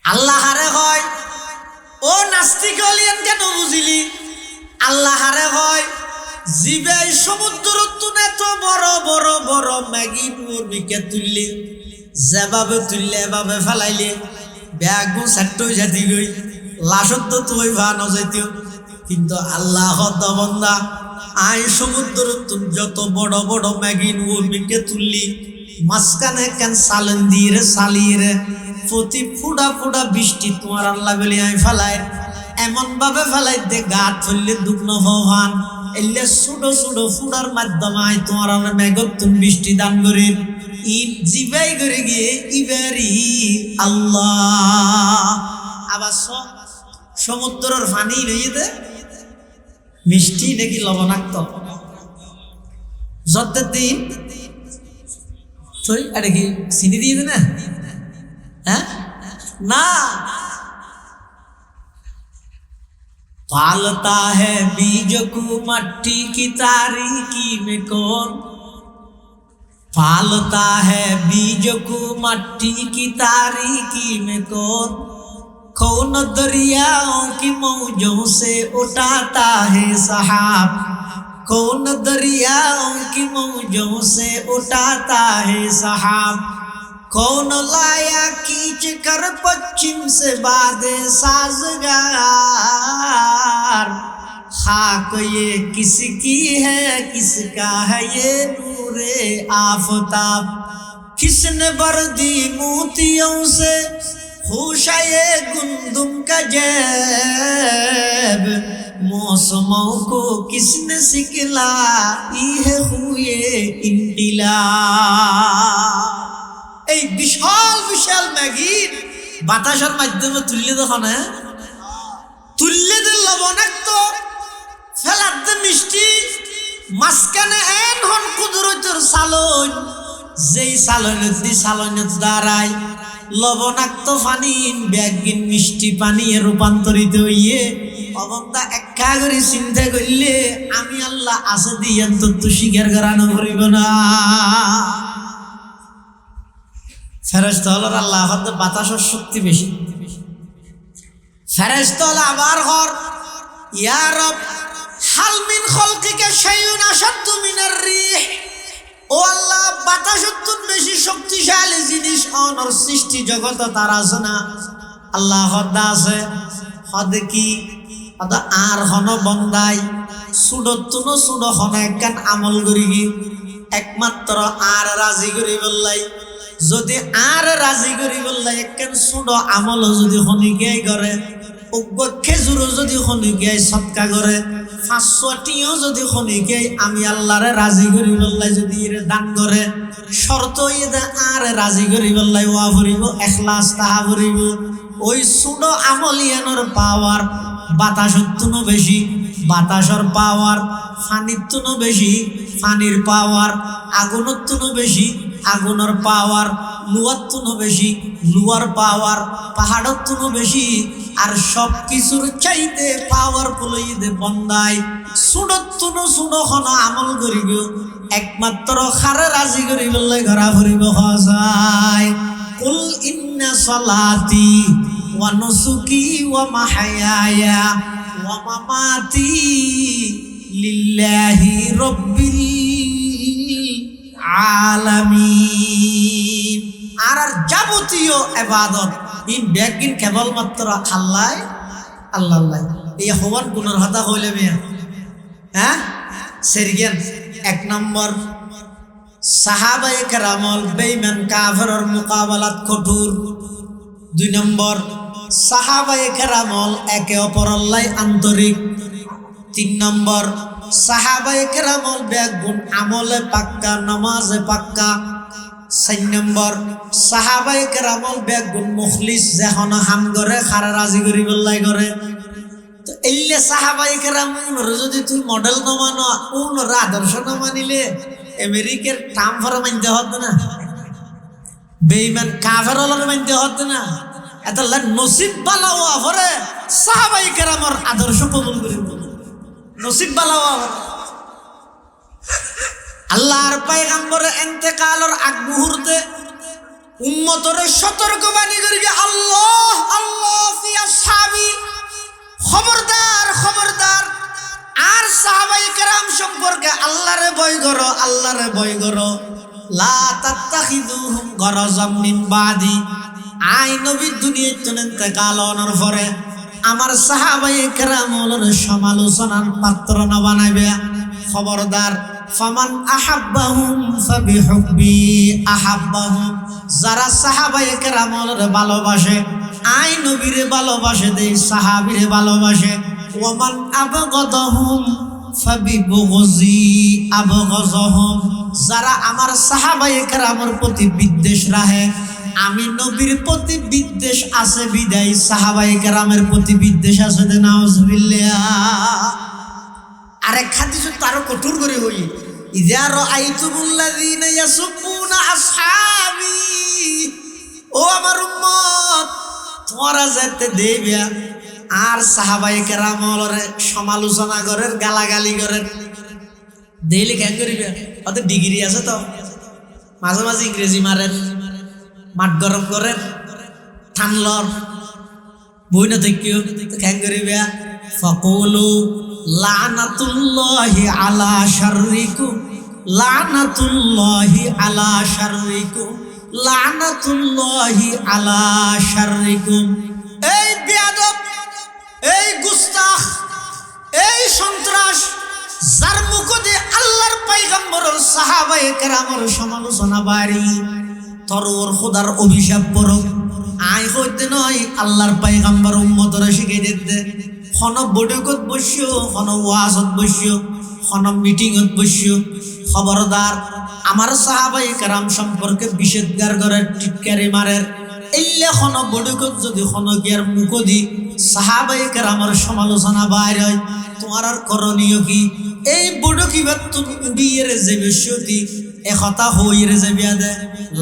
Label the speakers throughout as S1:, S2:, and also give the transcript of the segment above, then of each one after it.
S1: আল্লাহ হারে হয় ও নাস্তিক হলিয়েন কেন বুঝিলি আল্লাহ হারে হয় জিবে সমুদ্র তুনে এত বড় বড় বড় ম্যাগি মুরগিকে তুললে যেভাবে তুললে এভাবে ফেলাইলে ব্যাগ সেট জাতি গই লাশত তো তুই ভান যাইতেও কিন্তু আল্লাহ দবন্দা আই সমুদ্র যত বড় বড় ম্যাগি মুরগিকে তুললি মাঝখানে কেন সালেন দিয়ে রে সালিয়ে রে প্রতি ফুটা ফুটা বৃষ্টি তোমার আল্লাহ বলি আমি ফেলাই এমন ভাবে ফেলাই দে গা ধরলে দুগ্ন ভবান এলে ছোটো ছোটো ফুটার মাধ্যমে আই তোমার আল্লাহ মেঘত তুমি বৃষ্টি দান করি ঈদ জিবাই করে গিয়ে ইবারি আল্লাহ আবার সমুদ্রের পানি রয়ে দে মিষ্টি নাকি লবণাক্ত যত দিন আরে কি চিনি দিয়ে দে না হ্যাঁ না पालता है बीज को मट्टी की तारीकी में कौन पालता है बीज को मट्टी की तारीकी में कौन दरियाओं की मौजों से उठाता है सहाब कौन दरियाओं की मौजों से उठाता है सहाब कौन लाया खींच कर पश्चिम से बादे साजगार खाक ये किसकी है किसका है ये नूरे आफताब किसने भर दी मोतियों से होशा ये गुंदुम का जैब मौसमों को किसने सिखला ये हुए इंदिला এই বিশাল বিশাল ম্যাগির বাতাসের মাধ্যমে তুললে তখন তুললে দে লবণাক্ত ফেলার দে মিষ্টি মাঝখানে এখন কুদরতের সালন যেই সালনের দি সালনের দ্বারাই লবণাক্ত পানি ব্যাগিন মিষ্টি পানি রূপান্তরিত হইয়ে অবন্ধা একা করে চিন্তা করলে আমি আল্লাহ আছে দিয়ে তো স্বীকার করানো করিব না ফেরেশতা হলো আল্লাহ বাতাসের শক্তি বেশি ফেরেশতা হলো আবার হর ইয়া রব হাল মিন খালকিকা শাইউন আশাদ্দু মিনার রিহ ও আল্লাহ বাতাসের তুন বেশি শক্তিশালী জিনিস অনর সৃষ্টি জগত তার আছে না আল্লাহ হদ আছে হদ কি হদ আর হন বন্দাই সুডতুন সুড হন একখান আমল করি কি একমাত্র আর রাজি করি বললাই যদি আর রাজি করি বললে একখান ছোট আমল যদি শনিকাই করে উগ্র খেজুরও যদি শনিকাই সৎকা করে 500টিও যদি শনিকাই আমি আল্লাহরে রাজি করি বললে যদি এর দান করে শর্ত ইয়ে আর রাজি করি বললে ওয়া ভরিব এখলাস তাহা ভরিব ওই ছোট আমলিয়ানোর পাওয়ার বাতাসের তুনো বেশি বাতাসের পাওয়ার পানির তুনো বেশি পানির পাওয়ার আগুনের তুনো বেশি আগুনের পাওয়ার লুয়ার তুনো বেশি লুয়ার পাওয়ার পাহাড়ের তুনো বেশি আর সব কিছুর চাইতে পাওয়ারফুল ইদে বন্দায় সুডত তুনো সুডো খন আমল করিব একমাত্র খারে রাজি করি বললে ঘরা ফুরিব হজায় কুল ইন্না সালাতি ওয়া নুসুকি ওয়া মাহয়ায়া ওয়া মামাতি লিল্লাহি রাব্বিল আলামিন আর যাবতীয় ইবাদত এই ব্যাগিন কেবলমাত্র আল্লাহ আল্লাহ এই হওয়ার গুণের হতা হইলে মিয়া হ্যাঁ সেরিগেন এক নম্বর সাহাবায়ে কেরামল বেঈমান কাফেরের মোকাবেলাত কঠোর দুই নম্বর সাহাবায়ে কেরামল একে অপরের লাই আন্তরিক তিন নম্বর সাহাবায়ে কেরামল বেগুন আমলে পাক্কা নামাজে পাক্কা চার নম্বর সাহাবায়ে কেরামল বেগুন মুখলিস যখন হাম করে খারা রাজি করি বললাই করে তো এলে সাহাবায়ে কেরামল যদি তুই মডেল না মানো ওর আদর্শ না মানিলে আমেরিকার টাম ফরা মানতে হতো না বেঈমান কাফের হলো মানতে হতো না এত নসিব বালা হওয়া পরে সাহাবায়ে কেরামর আদর্শ কবুল করি নসিব বালা হওয়া আল্লাহর পয়গম্বরের ইন্তেকালের আগ মুহূর্তে উম্মতরে সতর্ক বাণী করি আল্লাহ সম্পর্কে আল্লাহরে ভয় করো, আল্লাহরে ভয় করো। লা তাত্তাখিযুহুম গরাযাম মিন বাদি। আই নবী দুনিয়ার জন্য ইন্তেকাল হওয়ার পরে আমার সাহাবায়ে কেরামদের সমালোচনার পাত্র না বানাইবে। খবরদার, ফামান আহাব্বাহুম ফাবিহুব্বি আহাব্বাহুম। যারা সাহাবায়ে কেরামদের ভালোবাসে, আই নবীরে ভালোবাসে, দেই সাহাবীরে ভালোবাসে। ওয়ামান আবগাদাহুম ফাবিবুগজি আবগাযহুম। যারা আমার সাহাবায়ে কেরামের প্রতি বিদ্বেষ রাখে, আমি নবীর প্রতি বিদ্বেষ আছে বিদায় সাহাবায়ে কেরামের প্রতি বিদ্বেষ আছে। নাউজুবিল্লাহ। আরেক হাদিস তারও কঠোর করে হই, ইযা রাআইতুমুল্লাযীনা ইয়াসুবুনা আসহাবী। ও আমার উম্মত, তোমরা যেতে দেবে আর সাহাবায়ে কেরামরে সমালোচনা করে, গালাগালি করে, দেইলে কেন করিবে? ওদের ডিগ্রি আছে তো, মাঝে মাঝে ইংরেজি মারেন, মাঠ গরম করেন, ঠানলর বই না দেখিও কেন করিবে? ফাকুলু লানাতুল্লাহি আলা শাররিকুম, লানাতুল্লাহি আলা শাররিকুম, লানাতুল্লাহি আলা শাররিকুম। এই বেয়াদব, এই গুস্তাখ, এই সন্ত্রাস, যার মুখ দিয়ে আল্লাহর পয়গম্বরের সাহাবায়ে কেরামের সমালোচনা বাড়ি, তোর ওর খোদার অভিশাপ পড়ুক। আই হইতে নয় আল্লাহর পয়গম্বর উম্মতরে শিখে দিতে। খন বৈঠকত বসিও, খন ওয়াজত বসিও, খন মিটিংত বসিও। খবরদার, আমার সাহাবায়ে কেরাম সম্পর্কে নিষেধগার করে, টিটকারি মারে। এইলে খন বৈঠকত যদি খন গিয়ার মুখ দি সাহাবায়ে কেরামের সমালোচনা বাইর হয়, তোমার আর করণীয় কি? এই বড় কিবা তুমি উড়িয়ে যাবে সতী একথা হইরে যাবে দে।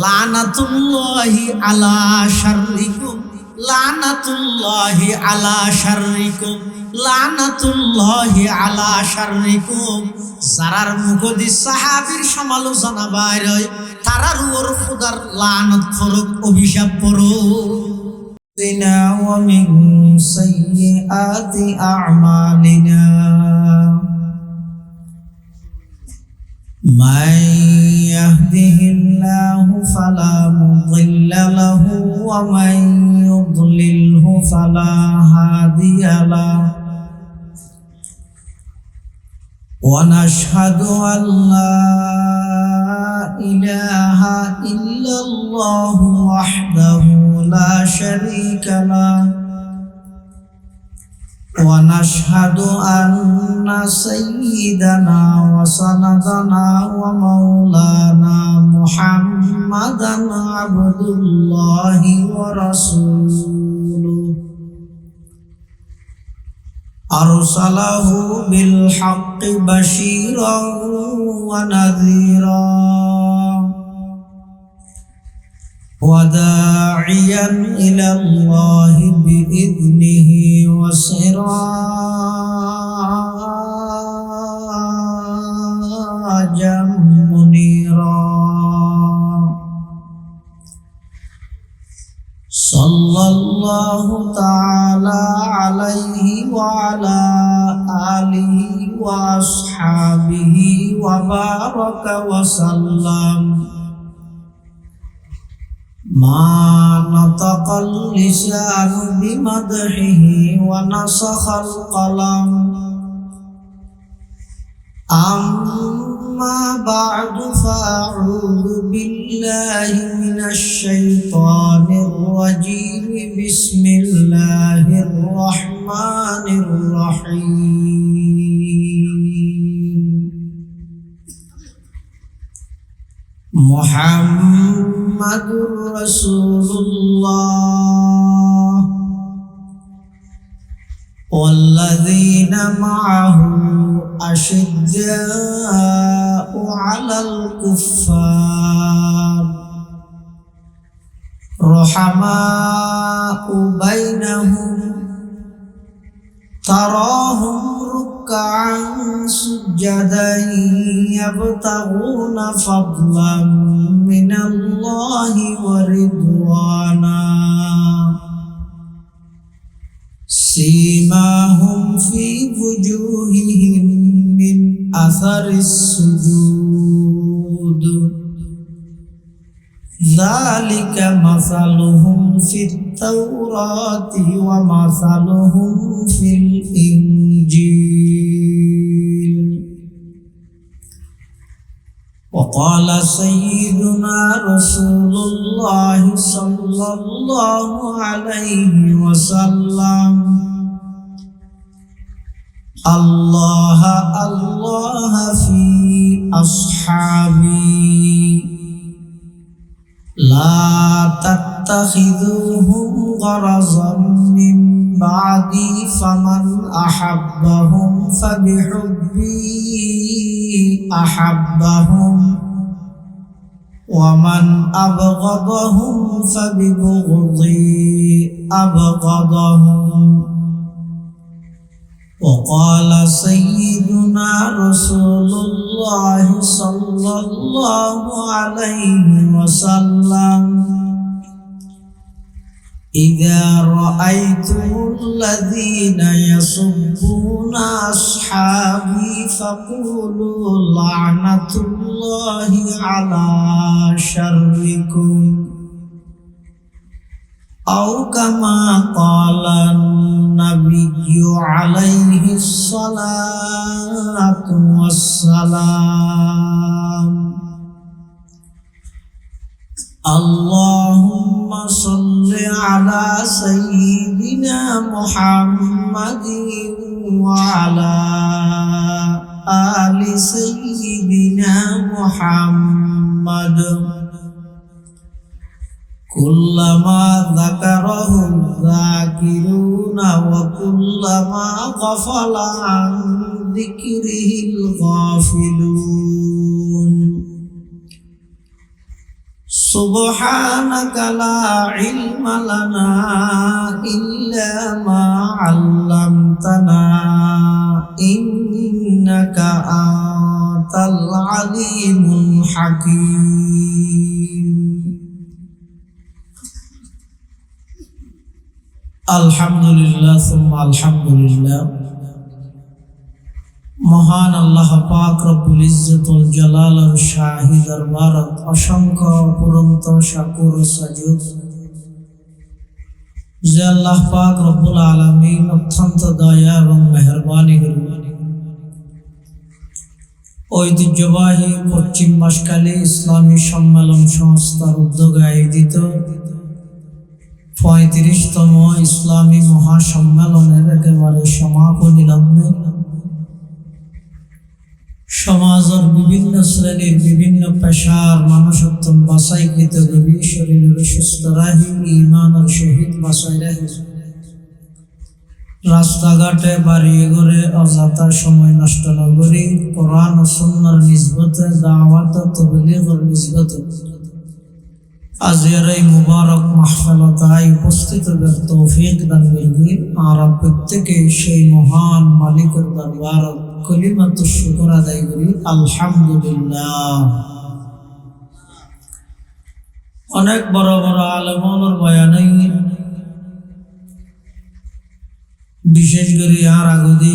S1: লানাতুল্লাহি আলা শাররিকুম, লানাতুল্লাহি আলা শাররিকুম, লানাতুল্লাহি আলা শাররিকুম। যারার মুখ দি সাহাবীর সমালোচনা বাইর হয়, তারার উপর খোদার লানত পড়ুক, অভিশাপ পড়ুক। ومن سيئات أعمالنا من يهده الله فلا مضل له ومن يضلله فلا هادي له ونشهد أن لا إله إلا الله وحده لا شريك له ونشهد أن سيدنا وسندنا ومولانا محمدا عبد الله ورسوله أرسله بالحق بشيرا ونذيرا وداعيا إلى الله بإذنه وسراجا منيرا صلى الله تعالى عليه وعلى آله وأصحابه وبارك وسلم ما نطق اللسان بمدحه ونسخ القلم أما بعد فأعوذ بالله من الشيطان الرجيم بسم الله الرحمن الرحيم محمد رسول الله والذين معه أشداء على الكفار رحماء بينهم تراهم ركعا سجدا يبتغون فضلا من الله ورضوانا سيماهم في وجوههم من أثر السجود ذلك مثلهم في التوراة ومثلهم في الإنجيل وقال سيدنا رسول الله صلى الله عليه وسلم الله الله في أصحابي لا تتخذوهم غرضا من بعدي فمن أحبهم فبحبي أحبهم ومن أبغضهم فببغضي أبغضهم وقال سيدنا رسول الله صلى الله عليه وسلم إذا رأيتم الذين يسبون أصحابي فقولوا لعنة الله على شركم أو كما قال النبي عليه الصلاة والسلام اللهم صل على سيدنا محمد وعلى آل سيدنا محمد كلما ذكره الذاكرون وكلما غفل عن ذكره الغافلون سبحانك لا علم لنا إلا ما علمتنا إنك أنت العليم الحكيم আলহামদুলিল্লাহ সুম্মা আলহামদুলিল্লাহ। মহান আল্লাহ পাক রব্বুল ইজ্জতুল জালালের শাহী দরবারত অসংখ্য অপুরন্ত শাকুর সাজুদ যে আল্লাহ পাক রব্বুল আলামিন অত্যন্ত দয়া এবং মেহেরবানি করেন ঐতিহ্যবাহী পশ্চিম বাঁশখালী ইসলামী সম্মেলন সংস্থার উদ্যোগে আয়োজিত 35তম ইসলামী মহাসম্মেলনের একেবারে সমাপনী লগ্নে সমাজের বিভিন্ন শ্রেণীর বিভিন্ন পেশার মানুষত্ব বাছাইকৃত করি শরীরের সুস্থ রাহি ঈমানের সহিত বাছাই রাহি রাস্তাঘাটে বাড়ি ঘরে অযথা সময় নষ্ট না করি কোরআন ও সুন্নাহর নিসবতে দাওয়াত ও তাবলীগের নিসবতে আজকের এই মুবারক মাহফিলতায় উপস্থিত হবার তৌফিক দান করবেন আর প্রত্যেকে সেই মহান মালিকের দরবার কলিমাতুশ শুকর আদায় করি আলহামদুলিল্লাহ। অনেক বড় বড় আলেমদের বয়ানে বিশেষ করে আর আগদি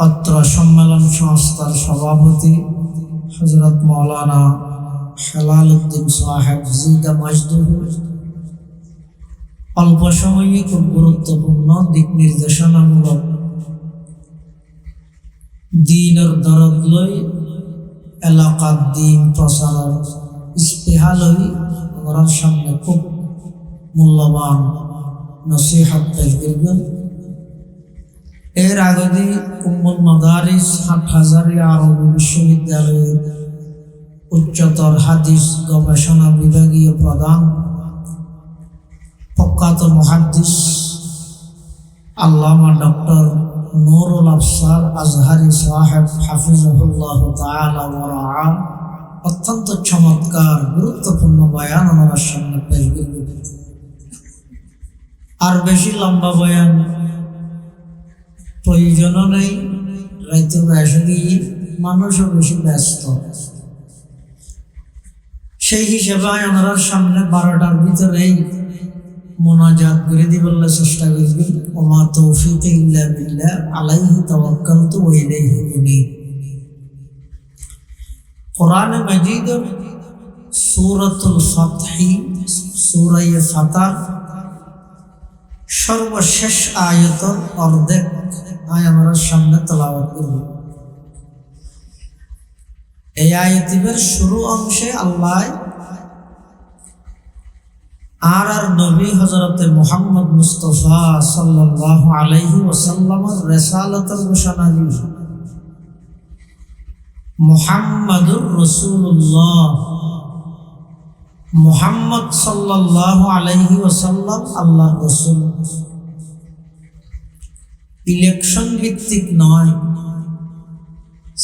S1: অত্র সম্মেলন সংস্থার সভাপতি হযরত মাওলানা হেলালউদ্দিন সাহেব জিদা মাজদুর অল্প সময়ে খুব গুরুত্বপূর্ণ দিক নির্দেশনামূলক দ্বীনের দরদ লই এলাকার দ্বীন প্রচারের ইস্তেহা লই আমার সামনে খুব মূল্যবান নসিহত পেশ করবেন। এর আগে উম্মুল মাদারিস হাটহাজারী আরবি বিশ্ববিদ্যালয়ের উচ্চতর হাদিস গবেষণা বিভাগীয় প্রধান প্রখ্যাত মুহাদ্দিস আল্লামা ডক্টর নুরুল আফসার আজহারি সাহেব হাফিজাহুল্লাহ তাআলা ওয়া রাআ অত্যন্ত চমৎকার গুরুত্বপূর্ণ বয়ান আমার সামনে পেশ করবেন। আর বেশি লম্বা বয়ান প্রয়োজনও নেই, রাইতে বেশি মানুষও বেশি ব্যস্ত, সেই হিসেবে আমার সামনে 12টার ভিতরেই মোনাজাত করে দিবার চেষ্টা করবেন। ওমা তৌফিক ইল্লা বিল্লাহ, আলাইহি তাওয়াক্কালতু ওয়া ইলাইহি উনীব। কোরআন মাজিদের সূরাতুল ফাতহি, সূরা ফাতহ সর্বশেষ আয়াতের অর্ধেক আমরা সামনে তেলাওয়াত করব। এই আয়াতের শুরু অংশে আল্লাহ আর নবী হযরতে মুহাম্মদ মুস্তাফা সাল্লাল্লাহু আলাইহি ওয়াসাল্লামের রিসালাতের ঘোষণা দিয়েছেন। মুহাম্মাদুর রাসূলুল্লাহ, মুহাম্মদ সাল্লাল্লাহু আলাইহি ওয়াসাল্লাম আল্লাহর রাসূল। ইলেকশন ভিত্তিক নয়,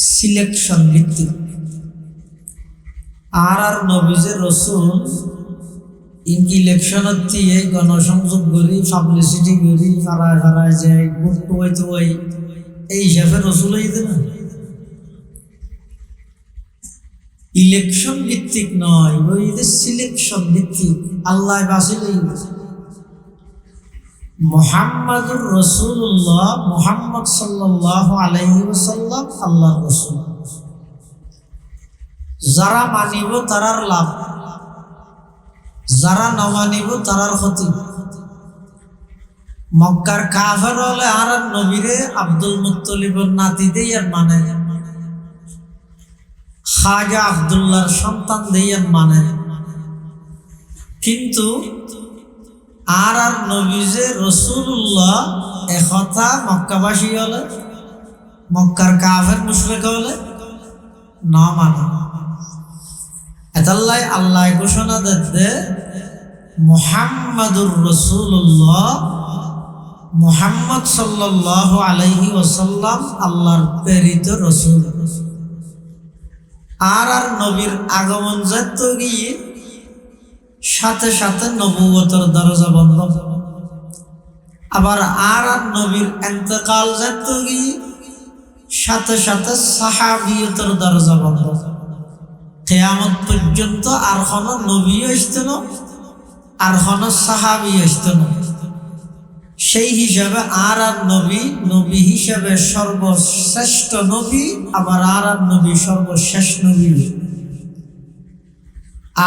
S1: সিলেকশন ভিত্তিক। আর নবীজের রাসূল ইলেকশনত দিয়ে গণসংযোগ করি, পাবলিসিটি করি, ফারায় ফারায় যায়, ভোট হইতে হয়, এই হিসাবে রাসূল হইতে না। ইলেকশন ভিত্তিক নয়, ওই সিলেকশন ভিত্তিক। আল্লাহ বাঁচিলেই মুহাম্মাদুর রাসূলুল্লাহ, মুহাম্মদ সাল্লাল্লাহু আলাইহি ওয়াসাল্লাম আল্লাহর রাসূল। যারা মানিব তারার লাভ, যারা না মানিব তারার ক্ষতি। মক্কার কাফের হলে আর নবীরে আব্দুল মুত্তালিবের নাতি দিয়ে মানে, খাজা আব্দুল্লাহর সন্তান দিয়ে মানে। কিন্তু আর নবীজে রাসূলুল্লাহ একথা মক্কাবাসী হলে, মক্কার কাফের মুশরিক হলে না মানে। এতাল্লাই আল্লাহ ঘোষণা দিতে মুহাম্মাদুর রাসূলুল্লাহ, মুহাম্মদ সাল্লাল্লাহু আলাইহি ওয়াসাল্লাম আল্লাহর প্রেরিত রাসূল। আর নবীর আগমন যত গিয়ে সাথে সাথে নবুয়তের দরজা বন্ধ। আবার আর নবীর ইন্তেকাল যত গিয়ে সাথে সাথে সাহাবিয়তের দরজা বন্ধ। কিয়ামত পর্যন্ত আর কোনো নবী আসতো না, আর কোনো সাহাবী আসতো না। সেই হিসাবে আর নবী, নবী হিসাবে সর্বশ্রেষ্ঠ নবী, আবার আর নবী সর্বশেষ নবী।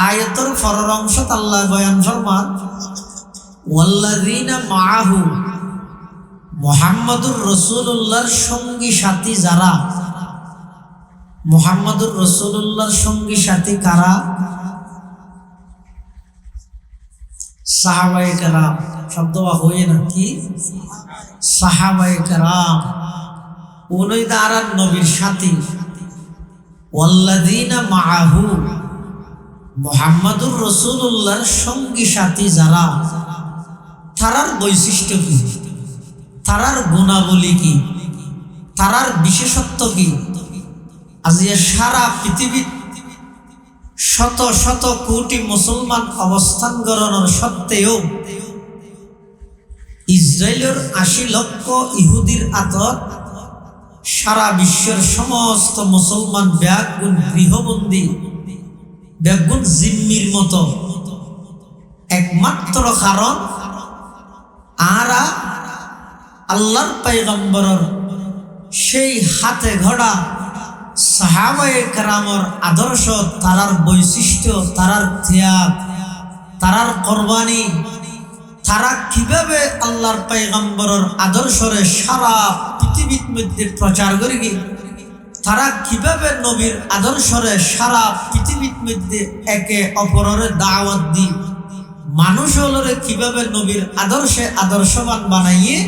S1: আয়াতের পরের অংশত আল্লাহ বয়ান ফরমান ওয়াল্লাযীনা মাআহু, মুহাম্মাদুর রাসূলুল্লাহর সঙ্গী সাথী যারা। মুহাম্মাদুর রাসূলুল্লাহর সঙ্গী সাথী কারা? সাহাবায়ে কেরাম। শব্দ হয়ে না কি? সাহাবায়ে কেরাম উনি আর নবীর সাথী। ওয়াল্লাযীনা মাআহু, মুহাম্মাদুর রাসূলুল্লাহর সঙ্গী সাথী যারা, তারার বৈশিষ্ট্য কি, তারার গুণাবলী কি, তারার বিশেষত্ব কি? আজিয়া সারা পৃথিবীর শত শত কোটি মুসলমান অবস্থান গ্রহণের সত্ত্বেও ইসরায়েলের ৮০ লক্ষ ইহুদির আতর সারা বিশ্বের সমস্ত মুসলমান ব্যাগুণ গৃহবন্দী, ব্যাগুণ জিম্মির মতো। একমাত্র কারণ আরা আল্লাহর পয়গম্বরের সেই হাতে ঘোড়া সাহাবায়ে কেরামের আদর্শ, তারার বৈশিষ্ট্য, তারার ত্যাগ, তারার কোরবানি, তারা কিভাবে আল্লাহর পয়গম্বরের আদর্শরে সারা পৃথিবীর মধ্যে প্রচার করি, তারা কিভাবে নবীর আদর্শরে সারা পৃথিবীর মধ্যে একে অপরের দাওয়াত দি, মানুষ হলরে কিভাবে নবীর আদর্শে আদর্শবান বানাইয়ে,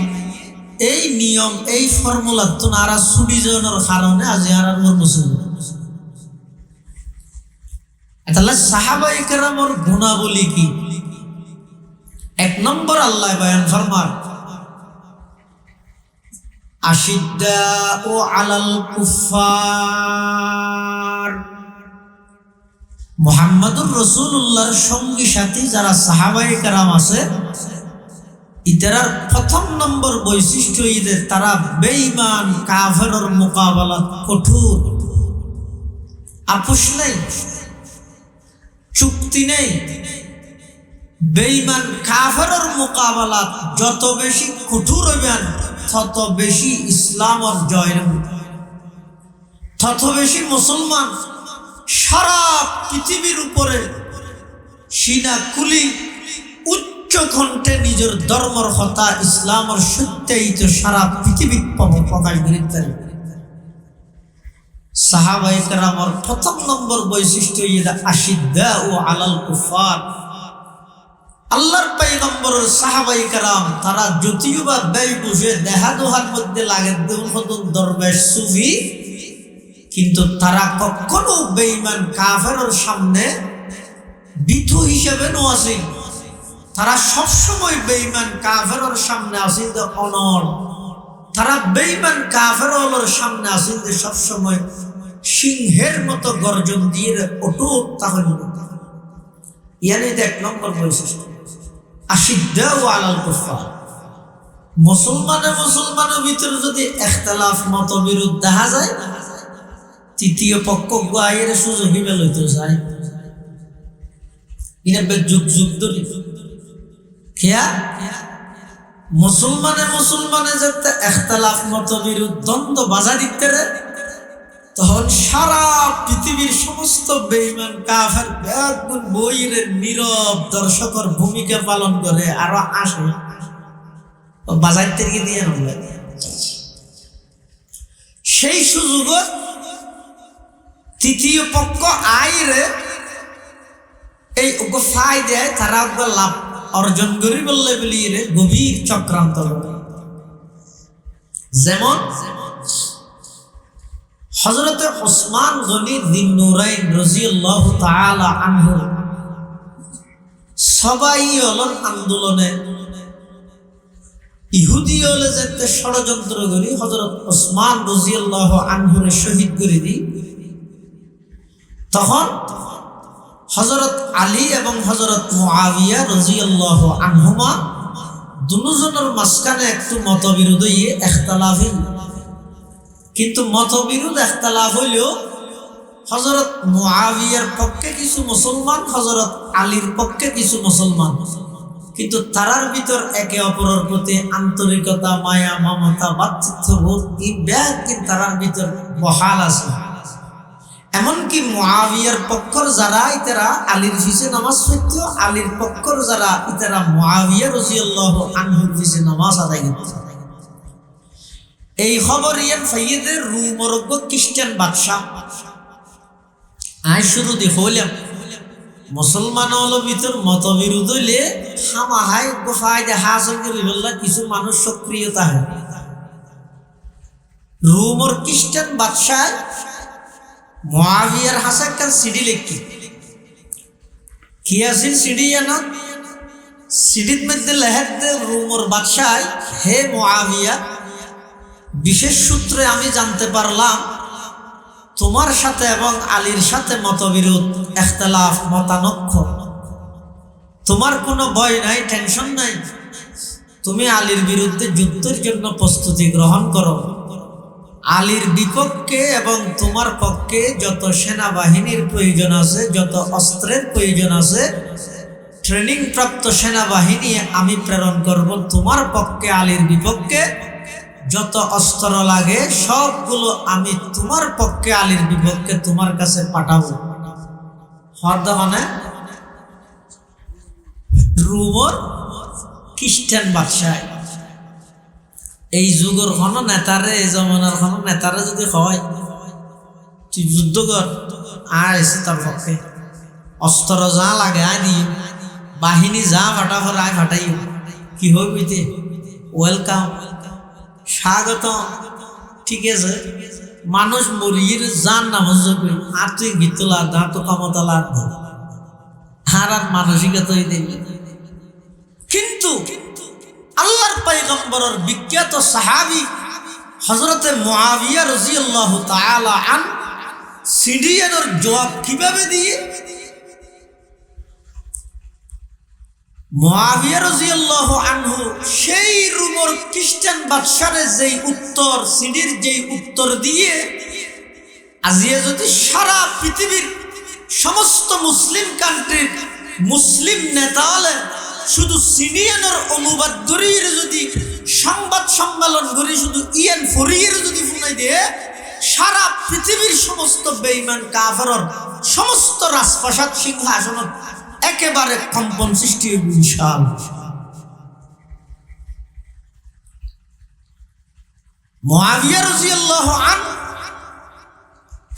S1: এই নিয়ম, এই ফর্মুলা তোনারা ছুটি যাওয়ার কারণে আজ আর মুসলমান। তাহলে সাহাবায়ে কেরামের গুণাবলী কি? এক নম্বর আল্লাহ বয়ান ফরমান আশিদ্দাউ আলাল কুফার। মুহাম্মাদুর রাসূলুল্লাহর সঙ্গী সাথী যারা সাহাবায়ে কেরাম আছে, ইতারার প্রথম নম্বর বৈশিষ্ট্য ঈদের তারা বেঈমান কাফেরের মোকাবেলাত কঠোর, আপোষ নেই, চুক্তি নেই, বেঈমান কাফেরের মোকাবেলাত যত বেশি কঠোর হইবেন তত বেশি ইসলামের জয় হবে, তত বেশি মুসলমান সারা পৃথিবীর উপরে সিনা কুলি উচ্চ কণ্ঠে নিজের ধর্মের কথা ইসলামের সত্যায়িত সারা পৃথিবীর প্রকাশ করিতে। সাহাবায়ে কেরামের প্রথম নম্বর বৈশিষ্ট্য ইদা আশিদ্দাউ আলাল কুফার। আল্লাহর পয়গম্বরের সাহাবায়ে কেরাম তারা যদিও বা ব্যয় বুঝে দেহা দোহার মধ্যে লাগে দরবেশ সুফি, কিন্তু তারা কখনো বেঈমান কাফেরের সামনে বিধু হিসেবে নয়। তারা সবসময় বেঈমান কাফেরের সামনে আসেন যে অনড়, তারা বেঈমান কাফেরের সামনে আসেন যে সবসময় সিংহের মতো গর্জন দিয়ে অটুট তাহলে ইয়ানি এক নম্বর বৈশিষ্ট্য আশিদ্দাউ আলাল কুফার। মুসলমানের ভিতরে যদি ইখতিলাফ মতবিরোধ দেখা যায়, তৃতীয় পক্ষ গায়ের সুযোগ হিবে লইতে যায়। ইনাবে যুগ যুগ ধরে খেয়া মুসলমানে যাতে ইখতিলাফ মতবিরোধ দ্বন্দ্ব বাজা দিতে রে, তখন সারা পৃথিবীর সমস্ত বেঈমান কাফের ব্যাগুন বইয়ের নীরব দর্শকের ভূমিকা পালন করে আরো আসে বাজাইতে দিয়ে নয়। সেই সুযোগ তৃতীয় পক্ষ আইরে এই ফাই দেয়, তারা লাভ অর্জন করি বললে বলিয়ে গভীর চক্রান্ত করে। যেমন হযরতে ওসমান গনি যিন নূরাইন রাদিয়াল্লাহু তাআলা আনহু সবাই হলর আন্দোলনে ইহুদি হলে যেতে ষড়যন্ত্র করি হযরত ওসমান রাদিয়াল্লাহু আনহুর শহীদ করে দিই। তখন হযরত আলী এবং হযরত মুআবিয়া রাদিয়াল্লাহু আনহুমা দুজনের মাঝখানে একটু মতবিরোধ ইখতিলাফি, কিন্তু মতবিরোধ ইখতিলাফ হইলেও হযরত মুআবিয়ার পক্ষে কিছু মুসলমান, হযরত আলীর পক্ষে কিছু মুসলমান, কিন্তু তারার ভিতর একে অপরের প্রতি আন্তরিকতা, মায়া, মমতা, ভ্রাতৃত্ববোধ এই ব্যাগ তারার ভিতর বহাল আছে। এমনকি মুআবিয়ার পক্ষর যারা ইতারা আলীর পিছে নামাজ পড়ত, আলীর পক্ষর যারা ইতারা মুআবিয়া রাদিয়াল্লাহু আনহুর পিছে নামাজ আদায় করত। এই খবর ইয়ান ফাইয়েদের রুমর খ্রিস্টান বাদশা আই শুরু দি হইলাম মুসলমান হল ভিতর মতবিরোধ হইলে হামাহাই গোফায় হাসল করিবল্লা কিছু মানুষ সক্রিয়তা হয়। রুমর খ্রিস্টান বাদশাহ মুআবিয়ার হাসে একটা সিডি লিখি কি আসিল সিডি জানো, সিডির মধ্যে লেখা রুমর বাদশাহ, হে মুআবিয়া, বিশেষ সূত্রে আমি জানতে পারলাম তোমার সাথে এবং আলীর সাথে মতবিরোধ, ইখতিলাফ, মতানক্য। তোমার কোনো ভয় নাই, টেনশন নাই, তুমি আলীর বিরুদ্ধে যুদ্ধের জন্য প্রস্তুতি গ্রহণ করো। আলীর বিপক্ষে এবং তোমার পক্ষে যত সেনাবাহিনীর প্রয়োজন আছে, যত অস্ত্রের প্রয়োজন আছে, ট্রেনিং প্রাপ্ত সেনাবাহিনী আমি প্রেরণ করব তোমার পক্ষে। আলীর বিপক্ষে যত অস্ত্র লাগে সবগুলো আমি তোমার পক্ষে আলীর বিপক্ষে তোমার কাছে পাঠাবো। মানে রুমর খ্রিস্টান বাদশাহ এই যুগের কোনো নেতারে, এই জমানার কোনো নেতারে যদি হয় তুই যুদ্ধ কর, আর এসে তার পক্ষে অস্ত্র যা লাগে আয় দিয়ে, বাহিনী যা ফাটাফার আয় ফাটাই, কি হইতে ওয়েলকাম, স্বাগত, ঠিক আছে। মানুষ মরিয়ে যান না মজবি, আর তুই গীতলা দা তো কামতলা আর আর মানসিকতা দেবে। কিন্তু আল্লাহর পয়গম্বরের বিখ্যাত সাহাবী হযরতে মুআবিয়া রাদিয়াল্লাহু তাআলা আন সিডিয়ানের জবাব কিভাবে দিয়ে, মুআবিয়া রাদিয়াল্লাহু আনহু সেই রুমর খ্রিস্টান বাদশারে যেই উত্তর, সিডির যেই উত্তর দিয়ে আজিয়ে যদি সারা পৃথিবীর সমস্ত মুসলিম কান্ট্রির মুসলিম নেতা হলে শুধু সিনিয়র অনুবাদ ধরিয়ে যদি সংবাদ সম্মেলন করে শুধু ইয়ান ফরিয়ের যদি শুনাই দিয়ে সারা পৃথিবীর সমস্ত বেঈমান কাফেরর সমস্ত রাজপ্রাসাদ সিংহাসন একেবারে কম্পন সৃষ্টি হইব ইনশাআল্লাহ। মুআবিয়া রাদিয়াল্লাহু আনহু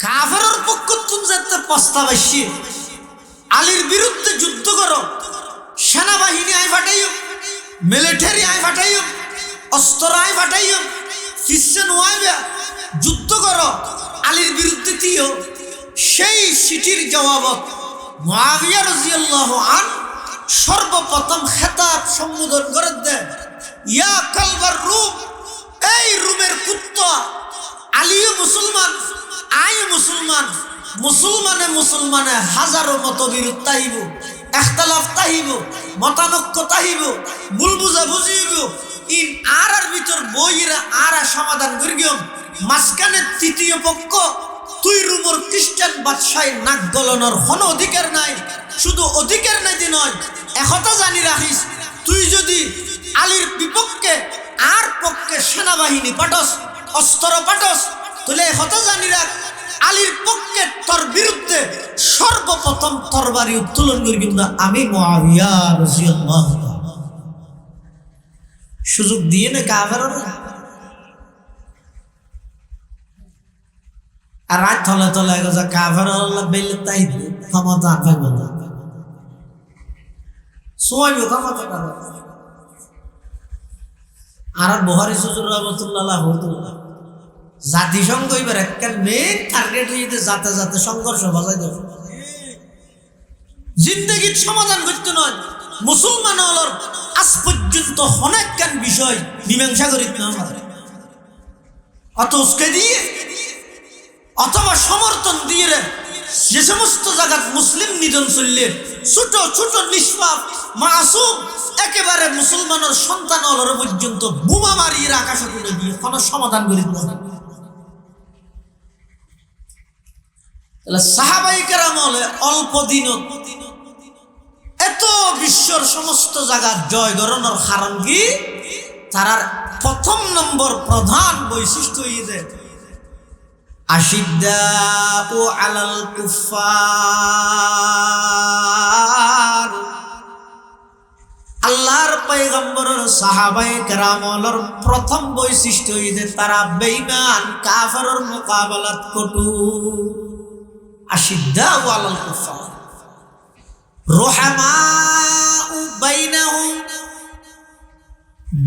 S1: কাফেরর পক্ষ থেকে যেতে প্রস্তাব আসছে, আলীর বিরুদ্ধে যুদ্ধ করো, সেনাবাহিনী আয় ফাটাইও, মিলিটারি আয় ফাটাইও, অস্ত্র আয় ফাটাইও, খ্রিস্টান ওয়াইবা যুদ্ধ করো, আলীর বিরুদ্ধে দিও। সেই চিঠির জবাবত মুআবিয়া রাদিয়াল্লাহু আনহু সর্বপ্রথম খেতাব সম্বোধন করে দেয়, ইয়া কালবার রূম, এই রুমের কুত্তা, আলীও মুসলমান, আই মুসলমান, মুসলমানে মুসলমানে হাজারো মতবিরোধ তাহিব, এখতালাফ তাহিব, মতানৈক্য তাহিব, ভুল বুঝা বুঝিব, ইন আর ভিতর বইরা আর সমাধান করিও। মাঝখানে তৃতীয় পক্ষ তুই রুমর খ্রিস্টান বাদশাহ নাক গলানোর কোনো অধিকার নাই। শুধু অধিকার নাই যে নয়, একথা জানি রাখিস, তুই যদি আলীর বিপক্ষে আর পক্ষে সেনাবাহিনী পাঠস, অস্ত্র পাঠস, তাহলে একথা জানি রাখ, আলীর পক্ষে তোর বিরুদ্ধে সর্বপ্রথম তরবারি উত্তোলন করি কিন্তু আমি মুআবিয়া রাদিয়াল্লাহু আনহু। সুযোগ দিয়ে না কাফেররা, আর রাত তলে তলে গজা কাফেররা বেলে তাই ক্ষমতা পাইব না, সোয়াইব ক্ষমতা পাবে। আর বুখারী হুজুর রাহমাতুল্লাহ হতো জাতিসংঘ এবার একটা মেন টার্গেট হইতে যাতে যাতে সংঘর্ষ বাজাই দেবে, জিন্দগির সমাধান করতে নয়। মুসলমান হলর আজ পর্যন্ত অনেক জ্ঞান বিষয় মীমাংসা করিত না, অত উস্কে দিয়ে অথবা সমর্থন দিয়ে যে সমস্ত জায়গা মুসলিম নিধন চললে ছোট ছোট নিষ্পাপ মাসুম একেবারে মুসলমানের সন্তান হলর পর্যন্ত বোমা মারিয়ে আকাশে তুলে দিয়ে কোনো সমাধান করিত না। সাহাবাই কেরাম হলে অল্প দিন এত বিশ্বর সমস্ত জায়গা জয় গরণের কারণ কি, তারার প্রথম নম্বর প্রধান বৈশিষ্ট্য হইছে আশিদ্দাউ আলাল কুফার। আল্লাহর পয়গম্বরের সাহাবাই কেরামর প্রথম বৈশিষ্ট্য হইছে তারা বেঈমান কাফেরের মোকাবেলাত কটু। আশিদ্দাউ আলাল কুফার রুহামাউ বাইনাহুম,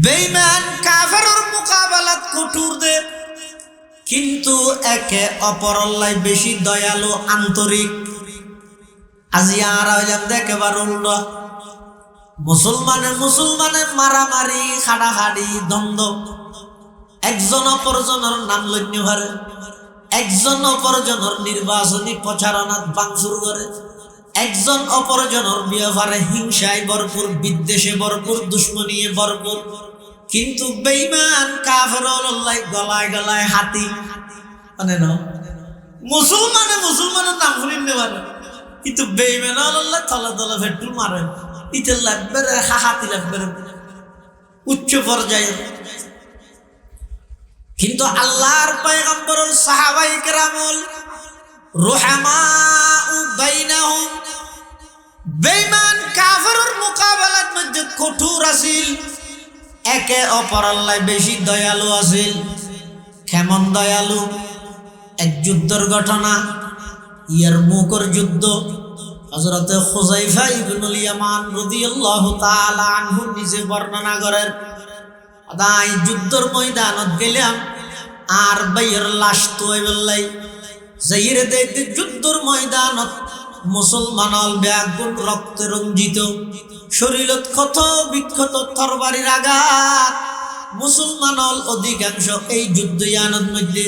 S1: বেঈমান কাফেরের মোকাবেলাত কঠোর দে কিন্তু একে অপরল্লাই বেশি দয়ালু আন্তরিক। আজি আর হইলাম দেখেবার উল্টো, মুসলমানে মারামারি খাড়াখাড়ি দ্বন্দ্ব, একজন অপরজনের নাম লইন্য হারে, একজন অপরজনের নির্বাচনী প্রচারণাত ভাঙচুর করে, একজন অপরজনের ব্যবহারে হিংসায় ভরপুর, বিদ্বেষে ভরপুর, দুশ্মনীয়ে ভরপুর। কিন্তু বেঈমান কাফেরুল্লাহ গলায় গলায় হাতি, মানে না মুসলমানের নাম শুনিতে পারে, কিন্তু বেঈমান আল্লাহ তলা তলা ফেটুল মারে, ইতে লাগবে হাতি লাগবে উচ্চ পর্যায়ে। কিন্তু আল্লাহর পয়গম্বরের সাহাবায়ে কেরামুল রুহামাউ বাইনাহুম, বেঈমান কাফেরের মোকাবেলার মধ্যে কঠোর আছিল, একে অপরল্লাই বেশি দয়ালু আছিল। কেমন দয়ালু? এক যুদ্ধের ঘটনা, ইয়ারমুকের যুদ্ধ। হযরতে হুযায়ফা ইবনুল ইয়ামান রাদিয়াল্লাহু তাআলা আনহু নিজে বর্ণনা করেন, আদাই যুদ্ধের ময়দানত গেলাম আর বাইয়ের লাশ তো বললাই যাইরে দেখতে যুদ্ধের ময়দানত মুসলমানল ব্যাগুন রক্তে রঞ্জিত, শরীরত ক্ষত বিক্ষত তরবারির আঘাত। মুসলমানল অধিকাংশ এই যুদ্ধয়ানের মধ্যে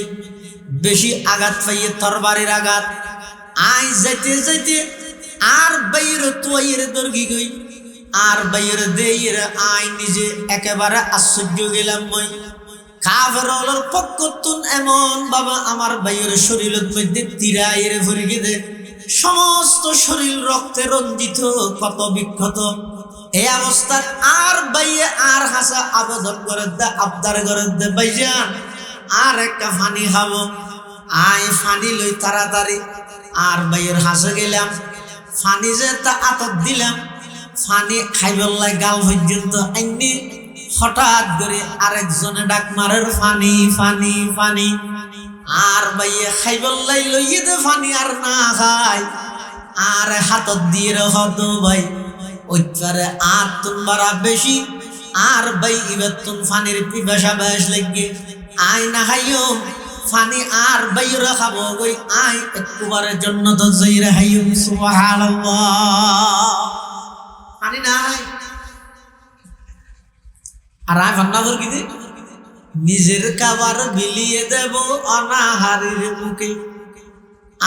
S1: বেশি আঘাত পাইয়ে তরবারির আঘাত। আই যাইতে যাইতে আর বাইর তোয়ের দর্গি গই, আর বাইর দেইর আই নিজে একেবারে আশ্চর্য গেলাম। মই কাফেরুলের পক্ষতুন এমন বাবা আমার বাইর শরীরের মধ্যে তিরাইরে ভরে গেছে, সমস্ত শরীর রক্তে রঞ্জিত, ক্ষত বিক্ষত। এই অবস্থায় আর বাইয়ে আর হাসা আবেদন করে দে, আবদার করে দে, ভাইজান আর একটা পানি খাবো, আয় পানি লই তাড়াতাড়ি। আর বাইয়ের হাসে গেলাম, পানি যে তা আতত দিলাম, পানি খাইবল্লাই গাল পর্যন্ত আইনি। হঠাৎ করে আরেকজনে ডাক মারের, পানি পানি পানি। আর বাইয়ে খাইবল্লাই লইয়ে দে পানি, আর না খাই আর হাতত দিয়ে হতো ভাই ওইটারে আর তুন বাড়া বেশি। আর ভাই এবার তুন পানির পিপাসা বেশ লাগে, আয় না খাইও পানি আর বাইরে খাবো গই, আয় একবারের জন্য তো যাইরে খাইও। সুবহানাল্লাহ, পানি নাই। আর আয় ভান্না ধর কি দে, নিজের খাবার বিলিয়ে দেব অনাহারের মুখে,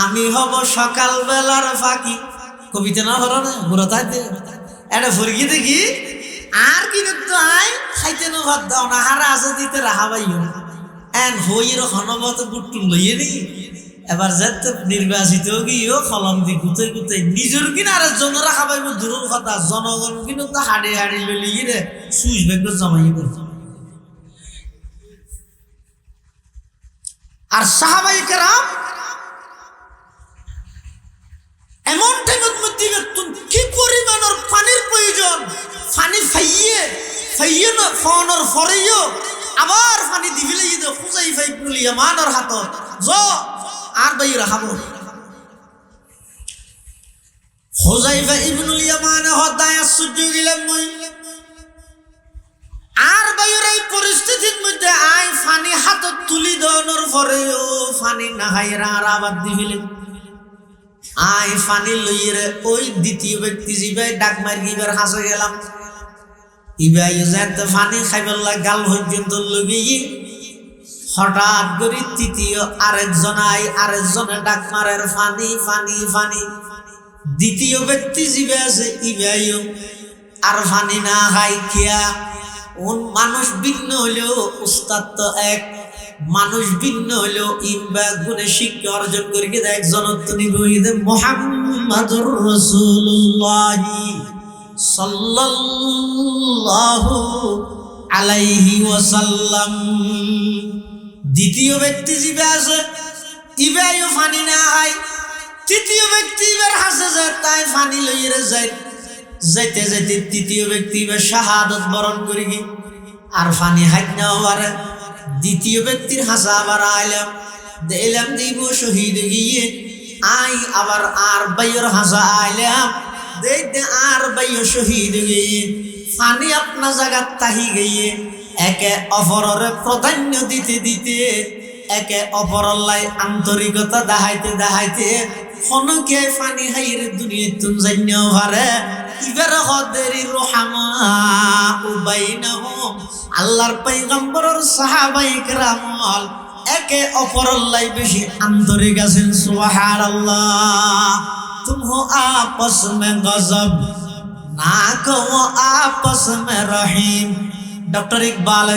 S1: আমি হব সকাল বেলার ফাঁকি। কবিতা না হলো না বুড়ো থাকতে এটা ফুরকি দেখি। আর কি করতো, আয় খাইতে না ভাত দাও না, হারা আছে দিতে রাহা পাইও এন হইর হনবত গুট্টু লইয়ে নি। এবার যেতে নির্বাচিত গিয়েও কলম দি গুতে গুতে নিজের কিনা আর জন রাখা পাইব দূরের কথা, জনগণ কিন্তু তো হাড়ি হাড়ি লইয়ে রে সুইচ ব্যাগ জমাই করছে। আর সাহাবাই কেরাম এমন টাইমের মধ্যে কি পরিমাণের পানির প্রয়োজন, পানি ফাইয়ে না ফোনের ফরেও আবার পানি দিবিলে যদি খুঁজাই ফাই পুলিয়া মানর হাতত জ আর বাইরা খাবো। হুযায়ফা ইবনুল ইয়ামান হদায় সহ্য দিলেন মই। আর বাইরে এই পরিস্থিতির মধ্যে আই পানি হাতত তুলি দেওয়ানোর পরেও পানি না খাইরা আর আবার দিবিলেন। আয় পানি লইয়ে ওই দ্বিতীয় ব্যক্তি জিবাই ডাক মার গিবার হাসে গেলাম, ইবাই যাতে পানি খাইবার গাল পর্যন্ত লগিয়ে হঠাৎ করে তৃতীয় আরেকজন আই, আরেকজনে ডাক মারের পানি পানি পানি। দ্বিতীয় ব্যক্তি জিবে আছে ইবাইও আর পানি না খাই খেয়া। মানুষ ভিন্ন হলেও উস্তাদ তো এক, মানুষ ভিন্ন হলেও ইনবা গুণে শিক্ষা অর্জন করে গিয়ে একজন মুহাম্মাদুর রাসূলুল্লাহ সাল্লাল্লাহু আলাইহি ওয়াসাল্লাম। দ্বিতীয় ব্যক্তি জিবে আছে ইবাইও পানি না খায়, তৃতীয় ব্যক্তি এবার হাসে যায় তাই পানি লইয়ে যায়। যাইতে যাইতে তৃতীয় ব্যক্তি এবার শাহাদত বরণ করে গিয়ে আর পানি হাইট না পারে। দ্বিতীয় ব্যক্তির হাসা আবার আইলাম দিলাম দিব শহীদ গিয়ে আই আবার আর বাইয়ের হাসা আইলাম দেখতে আর বাইয় শহীদ গিয়ে পানি আপনা জায়গা তাহি গিয়ে একে অপরের প্রাধান্য দিতে দিতে একে অপরের লাই আন্তরিকতা দেখাইতে দেখাইতে ফনকে পানি হাইরে দুনিয়া তুম জান্য পারে। ইবার হদেরি রহমা উবাইনাহুম, আল্লাহর পয়গম্বরের সাহাবায়ে কেরামল একে অপরের লাই বেশি আন্তরিক আছেন। সুবহানাল্লাহ। তুম হো আপস মে গজব না কো আপস মে রহিম। ডক্টর ইকবাল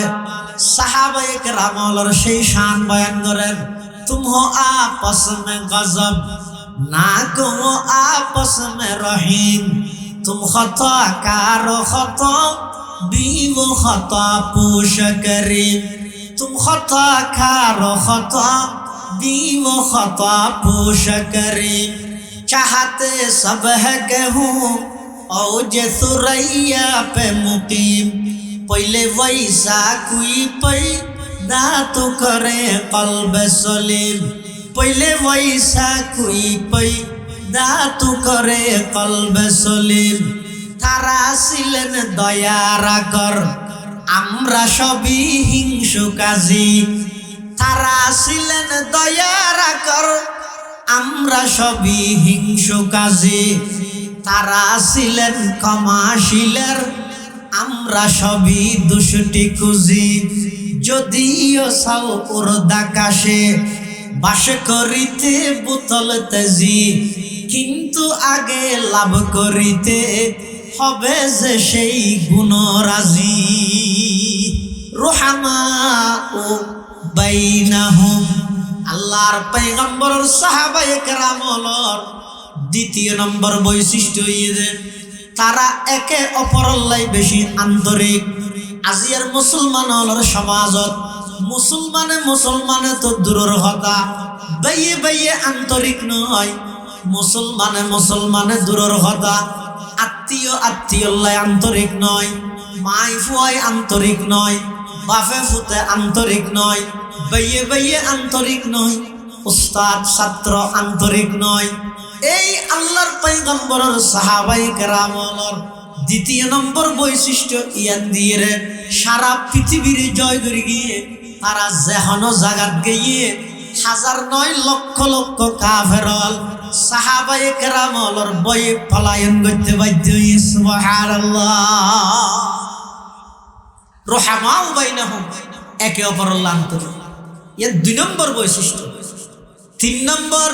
S1: সাহাবায়ে কেরামলের সেই শান বয়ান করেন, তুম হো আপস মে গজব না কো আপস মে রহিম। तुम खता कारो खता बीवो खता पोश करीम। तुम खता कारो खता बीवो खता पोश करीम। चाहते सब है कहूँ औजे सुरैया पे मुकीम। पहले वैसा कोई पैदा तो करे कल्ब सलीम। पहले वैसा कोई দাতু করে কলবে সলিম। তারা ছিলেন দয়ার আকর, আমরা সবই হিংসুকাজী। তারা ছিলেন দয়ার আকর, আমরা সবই হিংসুকাজী। তারা ছিলেন ক্ষমাশীলের, আমরা সবই দুষ্টি খুঁজি। যদিও সাও উর্দাকাশে বাস করিতে বোতল তেজি, কিন্তু আগে লাভ করিতে হবে যে সেই গুণরাজি। রুহামা ও বাইনাহুম, আল্লাহর পয়গম্বরের সাহাবায়ে কেরামর দ্বিতীয় নম্বর বৈশিষ্ট্য যে তারা একে অপরল্লাই বেশি আন্তরিক। আজিয়ার মুসলমানের সমাজত মুসলমানে তো দূরের কথা, বাইয়ে বাইয়ে আন্তরিক নয়। মুসলমানে দূরের কথা, আত্মীয়ল্লাই আন্তরিক নয়, মাই ফুয়াই আন্তরিক নয়, বাফে ফুতে আন্তরিক নয়, বাইয়ে বাইয়ে আন্তরিক নয়, উস্তাদ ছাত্র আন্তরিক নয়। এই আল্লাহর পয়গম্বরের সাহাবাই কেরামর দ্বিতীয় নম্বর বৈশিষ্ট্য ইয়ান দিয়ে রে সারা পৃথিবীর জয় করে গিয়ে তারা যেহনো জাগাত গিয়ে হাজার নয় লক্ষ লক্ষ কাফেরল সাহাবাই কেরামর বয়ে পলায়ন করতে বাধ্য। সুবহানাল্লাহ। রহমাউ বাইনাহুম, একে অপরের আন্তরিক। এর 2 নম্বর বৈশিষ্ট্য। 3 নম্বর,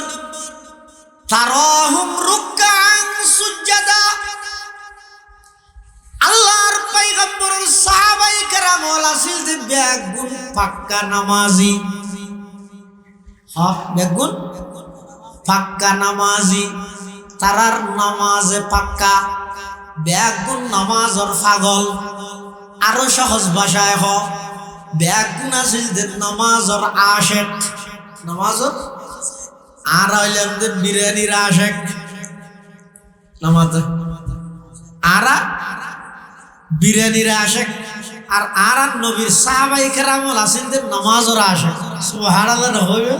S1: তারাহুম রুকআন সুজদা। আল্লাহর পয়গম্বরের সাহাবায়ে কেরাম আছিল যে বেগুন পাক্কা নামাজি। বেগুন পাক্কা নামাজি, তারার নামাজে পাক্কা, বেগুন নামাজর পাগল। আরো সহজ ভাষায় বেগুন আছিল যে নামাজর আশেক। নামাজর আর হইলেন যে বিরিয়ানির আশেক। নামাজ আরা বিরিয়ানির আশেক। আর নবীর সাহাবায়ে কেরাম আছেন যে নামাজর আশেক। সুবহানাল্লাহ। হইবে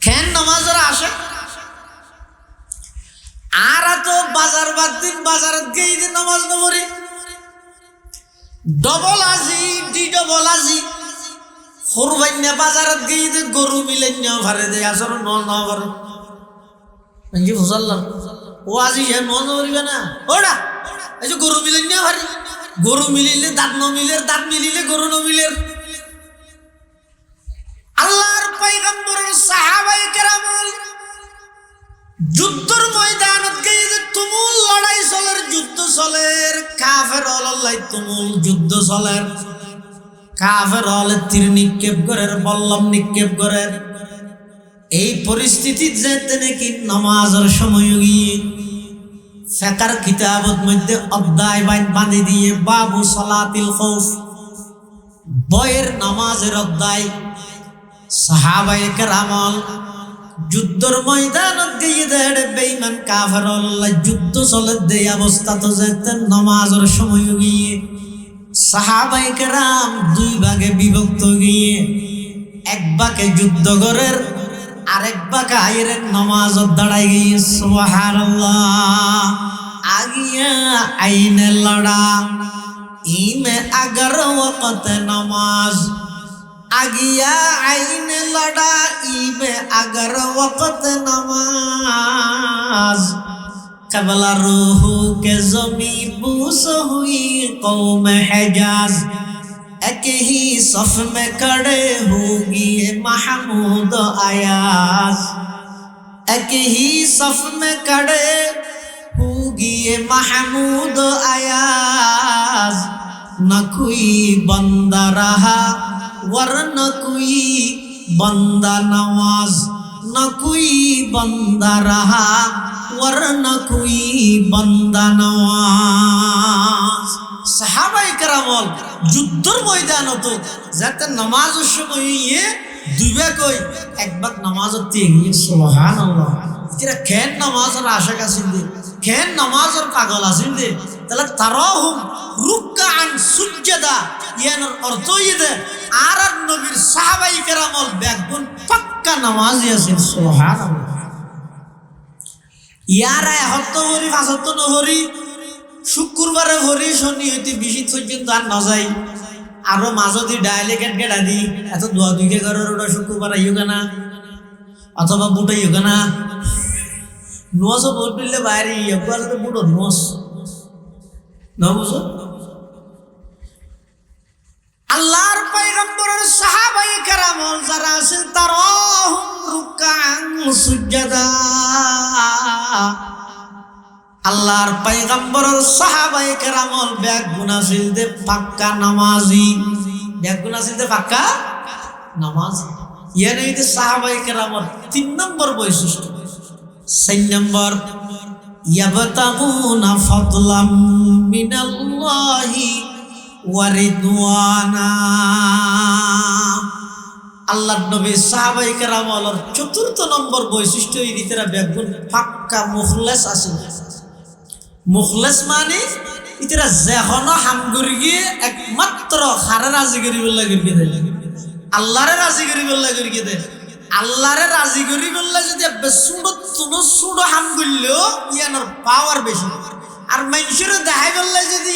S1: কেন নামাজর আশেক? আর তো বাজার বাদ দিন বাজারত গিয়ে যে নামাজ নবরি ডবল আজি ডি ডবল আজি হরবাইন্যা বাজারত গিয়ে যে গরু মিলেন ভারে দে আসর নরে জি বুঝাল্লাম। ও আজি হে নরিবে না ওরা এই যে গরু মিলেন ভারে, গরু মিলিলে দাঁত নমিলের, দাঁত মিলিলে গরু নমিলের। আল্লাহর পয়গম্বরের সাহাবায়ে কেরাম যুদ্ধের ময়দানত গিয়ে যে তুমুল লড়াই চলের, যুদ্ধ চলের, কাফের আল্লাহ তুমুল যুদ্ধ চলের। কাফের হলে তীর নিক্ষেপ করের, বল্লম নিক্ষেপ করের। এই পরিস্থিতি যেতে নাকি নামাজের সময় গিয়ে ফিকর কিতাবত মধ্যে অধ্যায় বাঁধি দিয়ে বাবু সালাতিল খৌফ, বয়ের নামাজের অধ্যায়। সাহাবায়ে কেরাম যুদ্ধের ময়দানত গিয়ে দেড় বেঈমান কাফের আল্লাহ যুদ্ধ চলে দেই অবস্থা তো যেতে নামাজের সময় গিয়ে সাহাবায়ে কেরাম 2 ভাগে বিভক্ত গিয়ে এক ভাগে যুদ্ধ করের, আরেক ভাগে আইরের নামাজত দাঁড়াই গিয়ে। সুবহানাল্লাহ। আগিয়া আইনে লড়া ইমে अगर वक्त नमाज, আগিয়া আইনে লড়া ইমে अगर वक्त नमाज। कबला रूह के जमी बूस हुई कौम हिजाज, एक ही सफ में खड़े होगी महमूद अयाज। एक ही सफ में खड़े होगी महमूद अयाज। न कोई बंदा रहा वरन कोई बंदा नवाज। न कोई बंदा रहा वरना कोई बंदा नवाज। সাহাবায়ে কেরাম যুদ্ধের ময়দানত যাতে নামাজের সময় 2 ভাগ হই, 1 ভাগ নামাজত দিয়ে। সুবহানাল্লাহ। কিরা কেন নামাজের আশাক আছেন দে, কেন নামাজের পাগল আছেন দে, তাহলে তারাহুম রুকআন সুজদা। ইয়ার অর্থ ইদে আর নবীর সাহাবায়ে কেরাম বেগুন পাক্কা নামাজি আছেন। সুবহানাল্লাহ। ইয়ারা হত্য হরি, 5 নহরি, শুক্রবারে হরি, শনি হইতে 20 পর্যন্ত আর না যাই। আরো মাঝদি ডাইলে গেটা দি এত দোয়া দুইকে ঘরের ওটা শুক্রবার আইও না, অথবা বুট আইও না। নোয়াশো ভোট পিললে বাইরে একবার তো বুটো নোস না বুঝো। আল্লাহর পয়গম্বরের সাহাবায়ে কেরাম যারা আছেন তারাহুম রুকআন সুজদা। আল্লাহর পয়গম্বরের সাহাবায়ে কেরাম বেগুন আছিল দে পাক্কা নামাজি। বেগুন আছিল দে পাক্কা নামাজি। ইয়ানে এই সাহাবায়ে কেরাম 3 নম্বর বৈশিষ্ট্য। 4 নম্বর ইয়াবতাগুনা ফাদলাম মিনাল্লাহি ওয়া রিদওয়ানা। আল্লাহর নবী সাহাবায়ে কেরামের 4th নম্বর বৈশিষ্ট্য এই দিতেরা বেগুন পাক্কা মুখলেস আছে। মুখলেস মানে ইতরা যেহনো হামগুরি গিয়ে একমাত্র হারে রাজি করি বললা করি দেয়, আল্লাহরে রাজি করি বললা করি দেয়। আল্লাহরে রাজি করি বললা যদি সুড়ো হাম করলেও ইয়ানোর পাওয়ার বেশি। আর মানুষের দেখাই বললে যদি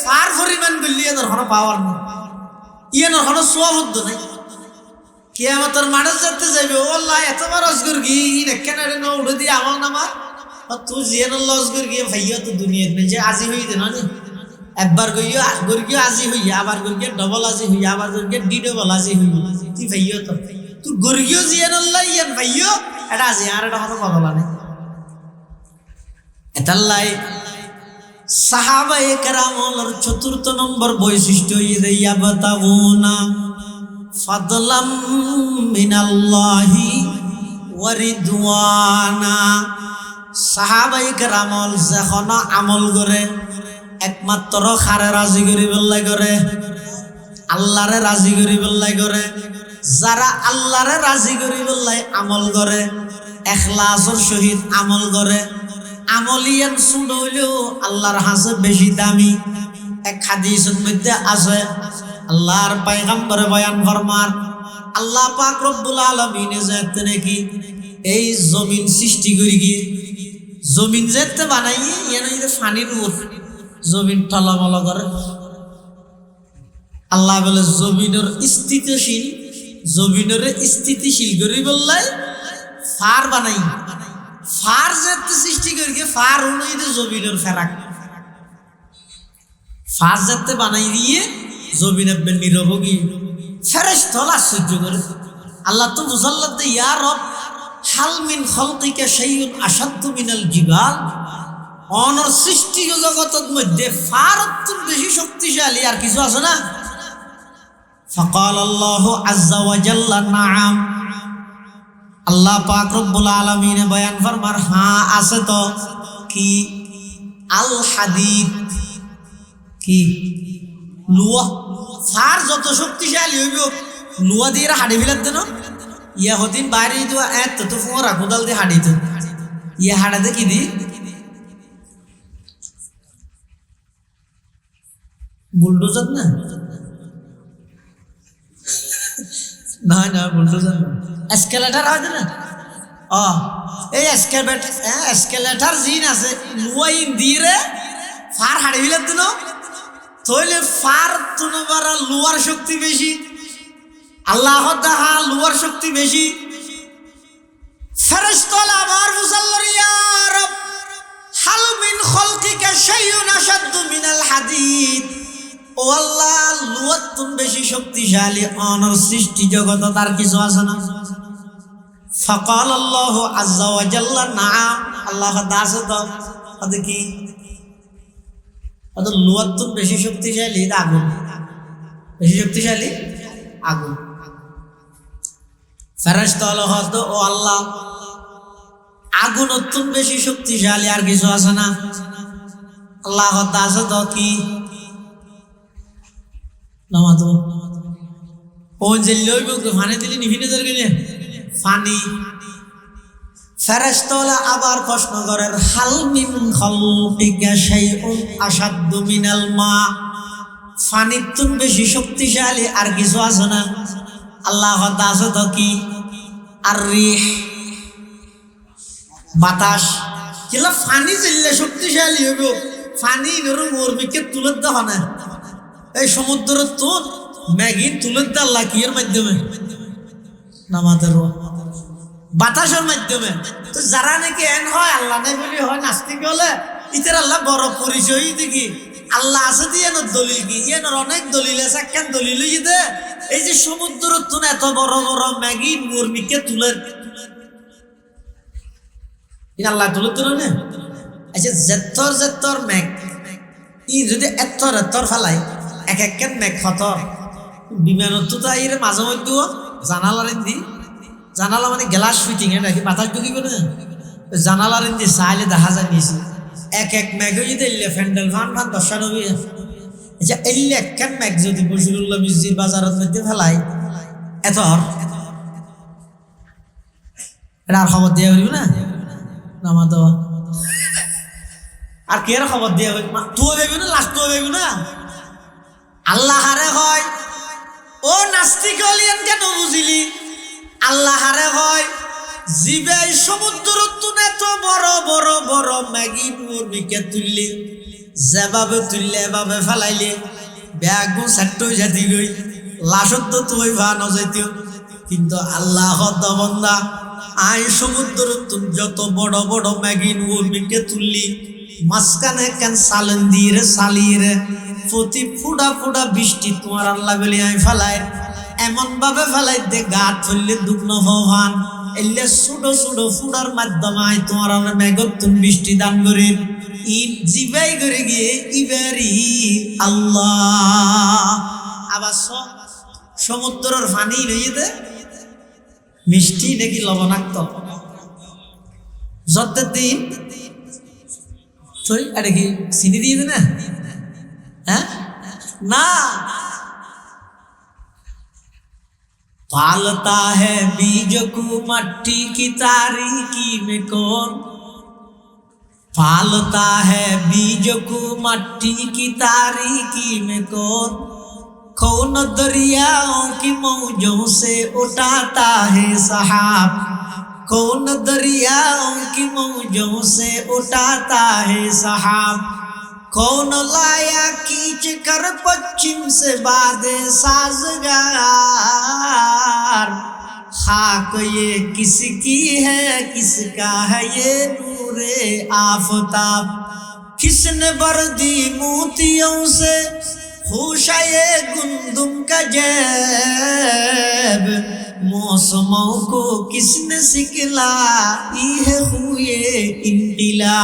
S1: ফার পরিমাণ করলে ইয়ানোর কোনো পাওয়ার নেই, ইয়ানোর কোনো সোয়াবদ্ধ নাই। কিয়ামতের মাঠে যেতে যাইবে ও আল্লাহ এতবার অজগর গি কেন উঠে দিয়ে আমার নামা তুই জিয়ান অজগর গিয়ে ভাইয়া তো দুনিয়ার নেই যে আজি হয়ে দেন একবার গইয়া গর্গিয়ে আজি হইয়া আবার গর্গিয়ে ডবল আজি হইয়া আবার গর্গিয়ে ডবল আজি হইয়া তুই ভাইয়া তো তুই গর্গিও জিয়ান ইয়ান ভাইয়া এটা আজি আর এটা হতো বদলা নেই। এটাল্লাই সাহাবায়ে কেরামের 4th নম্বর বৈশিষ্ট্য ইয়াবতাগুনা ফাদলাম মিনাল্লাহি ওয়া রিদওয়ানা। সাহাবায়ে কেরাম যখন আমল করে একমাত্র খারে রাজি করি বললাই করে, আল্লাহরে রাজি করি বললাই করে। যারা আল্লাহরে রাজি করি বললাই আমল করে, ইখলাসের সহিত আমল করে, আমলিয়ান ছোট হইলেও আল্লাহর হাতে বেশি দামি। এক হাদিসের মধ্যে আছে আল্লাহর পয়গম্বর বয়ান ফরমান আল্লাহ পাক রব্বুল আলামিন যেতে নাকি এই জমিন সৃষ্টি করি গিয়ে জমিন যেতে বানাই এনে পানির উপর জমিন টলমল করে। আল্লাহ বলে জমিনের স্থিতিশীল, জমিনের স্থিতিশীল করি বললাই ফার বানাই। ফার যেতে সৃষ্টি করি গিয়ে ফার অনুযায়ী জমিনের ফেরাক ফার যেতে বানাই দিয়ে জমিন একবার নিরবগী ফেরেশতারা আশ্চর্য করে। আল্লাহ তো মুসাল্লাতে ইয়া রব হাল মিন খালকিকা শাইউন আশাদ্দু মিনাল জিবাল। অনর সৃষ্টি জগতের মধ্যে ফারতুন বেশি শক্তিশালী আর কিছু আছে না? ফাকাল আল্লাহু আযজা ওয়া জাল্লা নাআম। আল্লাহ পাক রব্বুল আলামিন বয়ান ফরমার হ্যাঁ আছে তো। কি? আল হাদিদ, কি লুয়া। ফার যত শক্তিশালী হইব লুয়া দিয়ে হাড়ি ফেলার দেন ইয়া হদিন বাইরে দেওয়া এত তো ফোঁরা কোদাল দিয়ে হাঁড়িত ইয়া হাঁড়াতে কি দি বুলডোজার না না না বুলডোজার না এসকেলেটার হয় না। এই এসকেলেটার জিন আছে লুয়াইন দিয়ে ফার হাড়ি ফেলার দেন তৈলে ফার তুনবারা লুয়ার শক্তি বেশি, আল্লাহ তাআলা লুয়ার শক্তি বেশি। ফেরেশতারা আবার মুসাল্লার ইয়া রব হাল মিন খালকিকা শাইউন আশাদ্দু মিনাল হাদিদ। ও আল্লাহ লুয়ার তুন বেশি শক্তিশালী অনর সৃষ্টি জগত তার কিছু আছে না? ফাকাল আল্লাহু আযজা ওয়া জাল্লা নাআম। আল্লাহ দাসে তো আদে কি অত লোয়ার তো বেশি শক্তিশালী আগুন, বেশি শক্তিশালী আগুন। ফেরেশতারা হতো ও আল্লাহ আগুন অত্যন্ত বেশি শক্তিশালী আর কিছু আছে না? আল্লাহ আছে তো কি নামাজ ও যে লইব ফানি দিলি নিভিনে দরকার ফানি। ফেরেশতারা আবার প্রশ্ন করেন হাল মিন খালকিকা শাইউন আশাদ্দু মিনাল মা। পানির তুন বেশি শক্তিশালী আর কিছু আছে না? আল্লাহ আছে তো কি? আর রিহ, বাতাস। কিলা পানি চললে শক্তিশালী হইব, পানি নরম মরমিকে তুলে দেওয়া না। এই সমুদ্রের তুন ম্যাগিন তুলে দেওয়া আল্লাহ কিয়ের মাধ্যমে নামাজের বাতাসের মাধ্যমে। তো যারা নাকি এন হয় আল্লাহ নাই বলি হয় নাস্তিক হলে ইতের আল্লাহ বড় পরিচয় দেখি আল্লাহ আছে দিয়ে দলিল কি এর অনেক দলিল আছে। কেন দলিল দে এই যে সমুদ্র তুন এত বড় বড় ম্যাগি মুরমিকে তুলে আল্লাহ তুলে তুলে না। আচ্ছা জেতর ম্যাগ ই যদি এত্তর ফেলাই এক এক ম্যাগ খতর বিমানত তো এর মাঝে মধ্যে জানালার দি জানালা মানে গ্লাস ফিটিং এটা কি বাতাস ঢুকিব না জানালার ইন্দি চাইলে দেখা যায় নিয়েছি এক এক ম্যাগে দিলে ফ্যান্ডেল ফান ফান দশা নবী আচ্ছা এলে একখান ম্যাগ যদি বশিরুল্লাহ মির্জির বাজারত মধ্যে ফেলাই এত এটা আর খবর দিয়ে হইব না নামা তো আর কে খবর দিয়ে হইব তুও ভেবি না লাস্ট তুও ভেবি না আল্লাহ হারে হয় ও নাস্তিক হলিয়েন কেন বুঝিলি আল্লাহ হারে হয় জিবে সমুদ্র তুনে তো বড় বড় বড় ম্যাগি মুরগিকে তুললি যেভাবে তুললে এভাবে ফেলাইলে ব্যাগ সেট জাতি গই লাশত তো তুই ভান যাইতেও কিন্তু আল্লাহ বন্দা আই সমুদ্র যত বড় বড় ম্যাগি মুরগিকে তুললি মাঝখানে কেন সালেন দিয়ে রে সালিয়ে রে প্রতি ফুটা ফুটা বৃষ্টি তোমার আল্লাহ বলি আমি ফেলাই এমন ভাবে ফেলাই দে গাছ ফেললে দুগ্ন ভান এলে ছোটো ছোটো ফুটার মাধ্যমে তোমার আমরা মেঘত তুমি বৃষ্টি দান করি ঈদ জিবাই করে গিয়ে ইবারি আল্লাহ আবার সমুদ্রের পানি রইতে মিষ্টি নাকি লবণাক্ত যতের দিন তুই আরে কি চিনি দিয়ে না হ্যাঁ না पालता है बीज को मट्टी की तारीकी में कौन पालता है बीज को मट्टी की तारीकी में कौन दरियाओं की मौजों से उठाता है सहाब कौन दरियाओं की मौजों से उठाता है सहाब कौन लाया कीच कर पश्चिम से बादे साजगार खाक ये किसकी है किसका है ये नूरे आफताब किसने भर दी मोतियों से खुशा ये गुंदुम का जैब मौसमों को किसने सिखला ये हुए इंडिला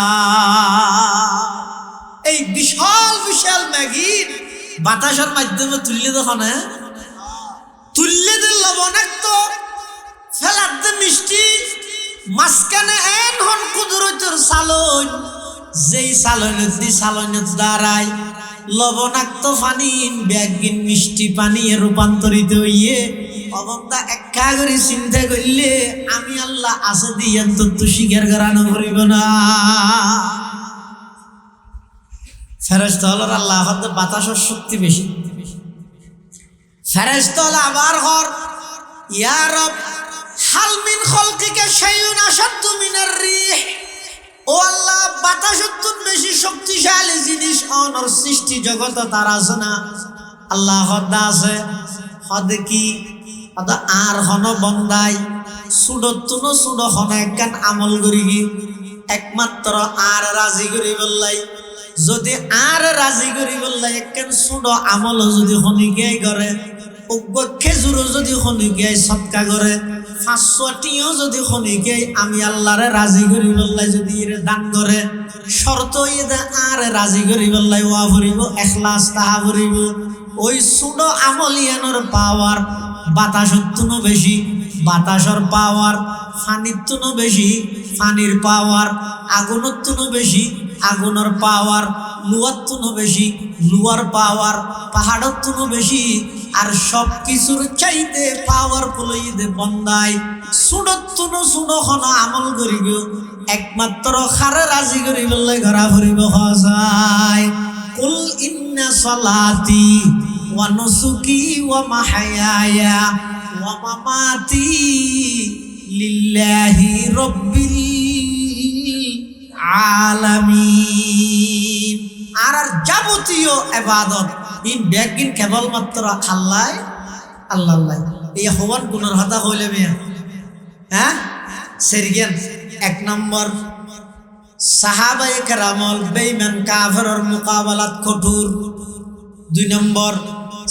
S1: এই বিশাল বিশাল ম্যাগির বাতাসের মাধ্যমে তুললে তখন তুললে দিল লবণাক্ত ফেলার দে মিষ্টি মাঝখানে এন হন কুদরতের সালন যেই সালনের দি সালনের দ্বারাই লবণাক্ত পানি ব্যাগিন মিষ্টি পানি রূপান্তরিত হইয়ে অবস্থা একা করে চিন্তা করলে আমি আল্লাহ আছে দিয়ে তো স্বীকার করানো করিব না ফেরেশতা হলো আল্লাহ হতে বাতাসের শক্তি বেশি ফেরেশতা হলো আবার হর ইয়া রব হাল মিন খালকিকা শাইউন আশাদ্দু মিনার রিহ ও আল্লাহ বাতাসের বেশি শক্তিশালী জিনিস অনর সৃষ্টি জগত তার আছে না আল্লাহ হদা আছে হদ কি হদ আর হন বন্দাই সুডতুনো সুড হন একখান আমল করি কি একমাত্র আর রাজি করি বললাই যদি আর রাজি করি বললে একখান ছোট আমল যদি শনিকাই করে উগ্র খেজুরও যদি শনিকাই সৎকা করে 500টিও যদি শনিকাই আমি আল্লাহরে রাজি করি বললে যদি এর দান করে শর্ত ইয়ে আর রাজি করি বললে ওয়া ভরিব এখলাস তাহা ভরিব ওই ছোট আমল ইয়ানোর পাওয়ার বাতাসের তুনো বেশি বাতাসের পাওয়ার পানির তুনো বেশি পানির পাওয়ার আগুনের তুনো বেশি আগুনের পাওয়ার লুয়ার তুনো বেশি লুয়ার পাওয়ার পাহাড়ের তুনো বেশি আর সব কিছুর চাইতে পাওয়ারফুল ইদে বন্দায় সুডত তুনো সুডো খন আমল করিব একমাত্র খারে রাজি করি বললে ঘরা ফুরিব হসায় কুল ইন্না সালাতি ওয়া নুসুকি ওয়া মাহয়ায়া ওয়া মামাতি লিল্লাহি রাব্বিল আলামিন আর যাবতীয় ইবাদত ইন ব্যাগিন কেবলমাত্র আল্লাহ আল্লাহ এই হওয়ান গুণের হাতা হইলে মিয়া হ্যাঁ সেরিগেন এক নম্বর সাহাবায়ে কেরামল বেঈমান কাফেরের মোকাবেলাত কঠোর দুই নম্বর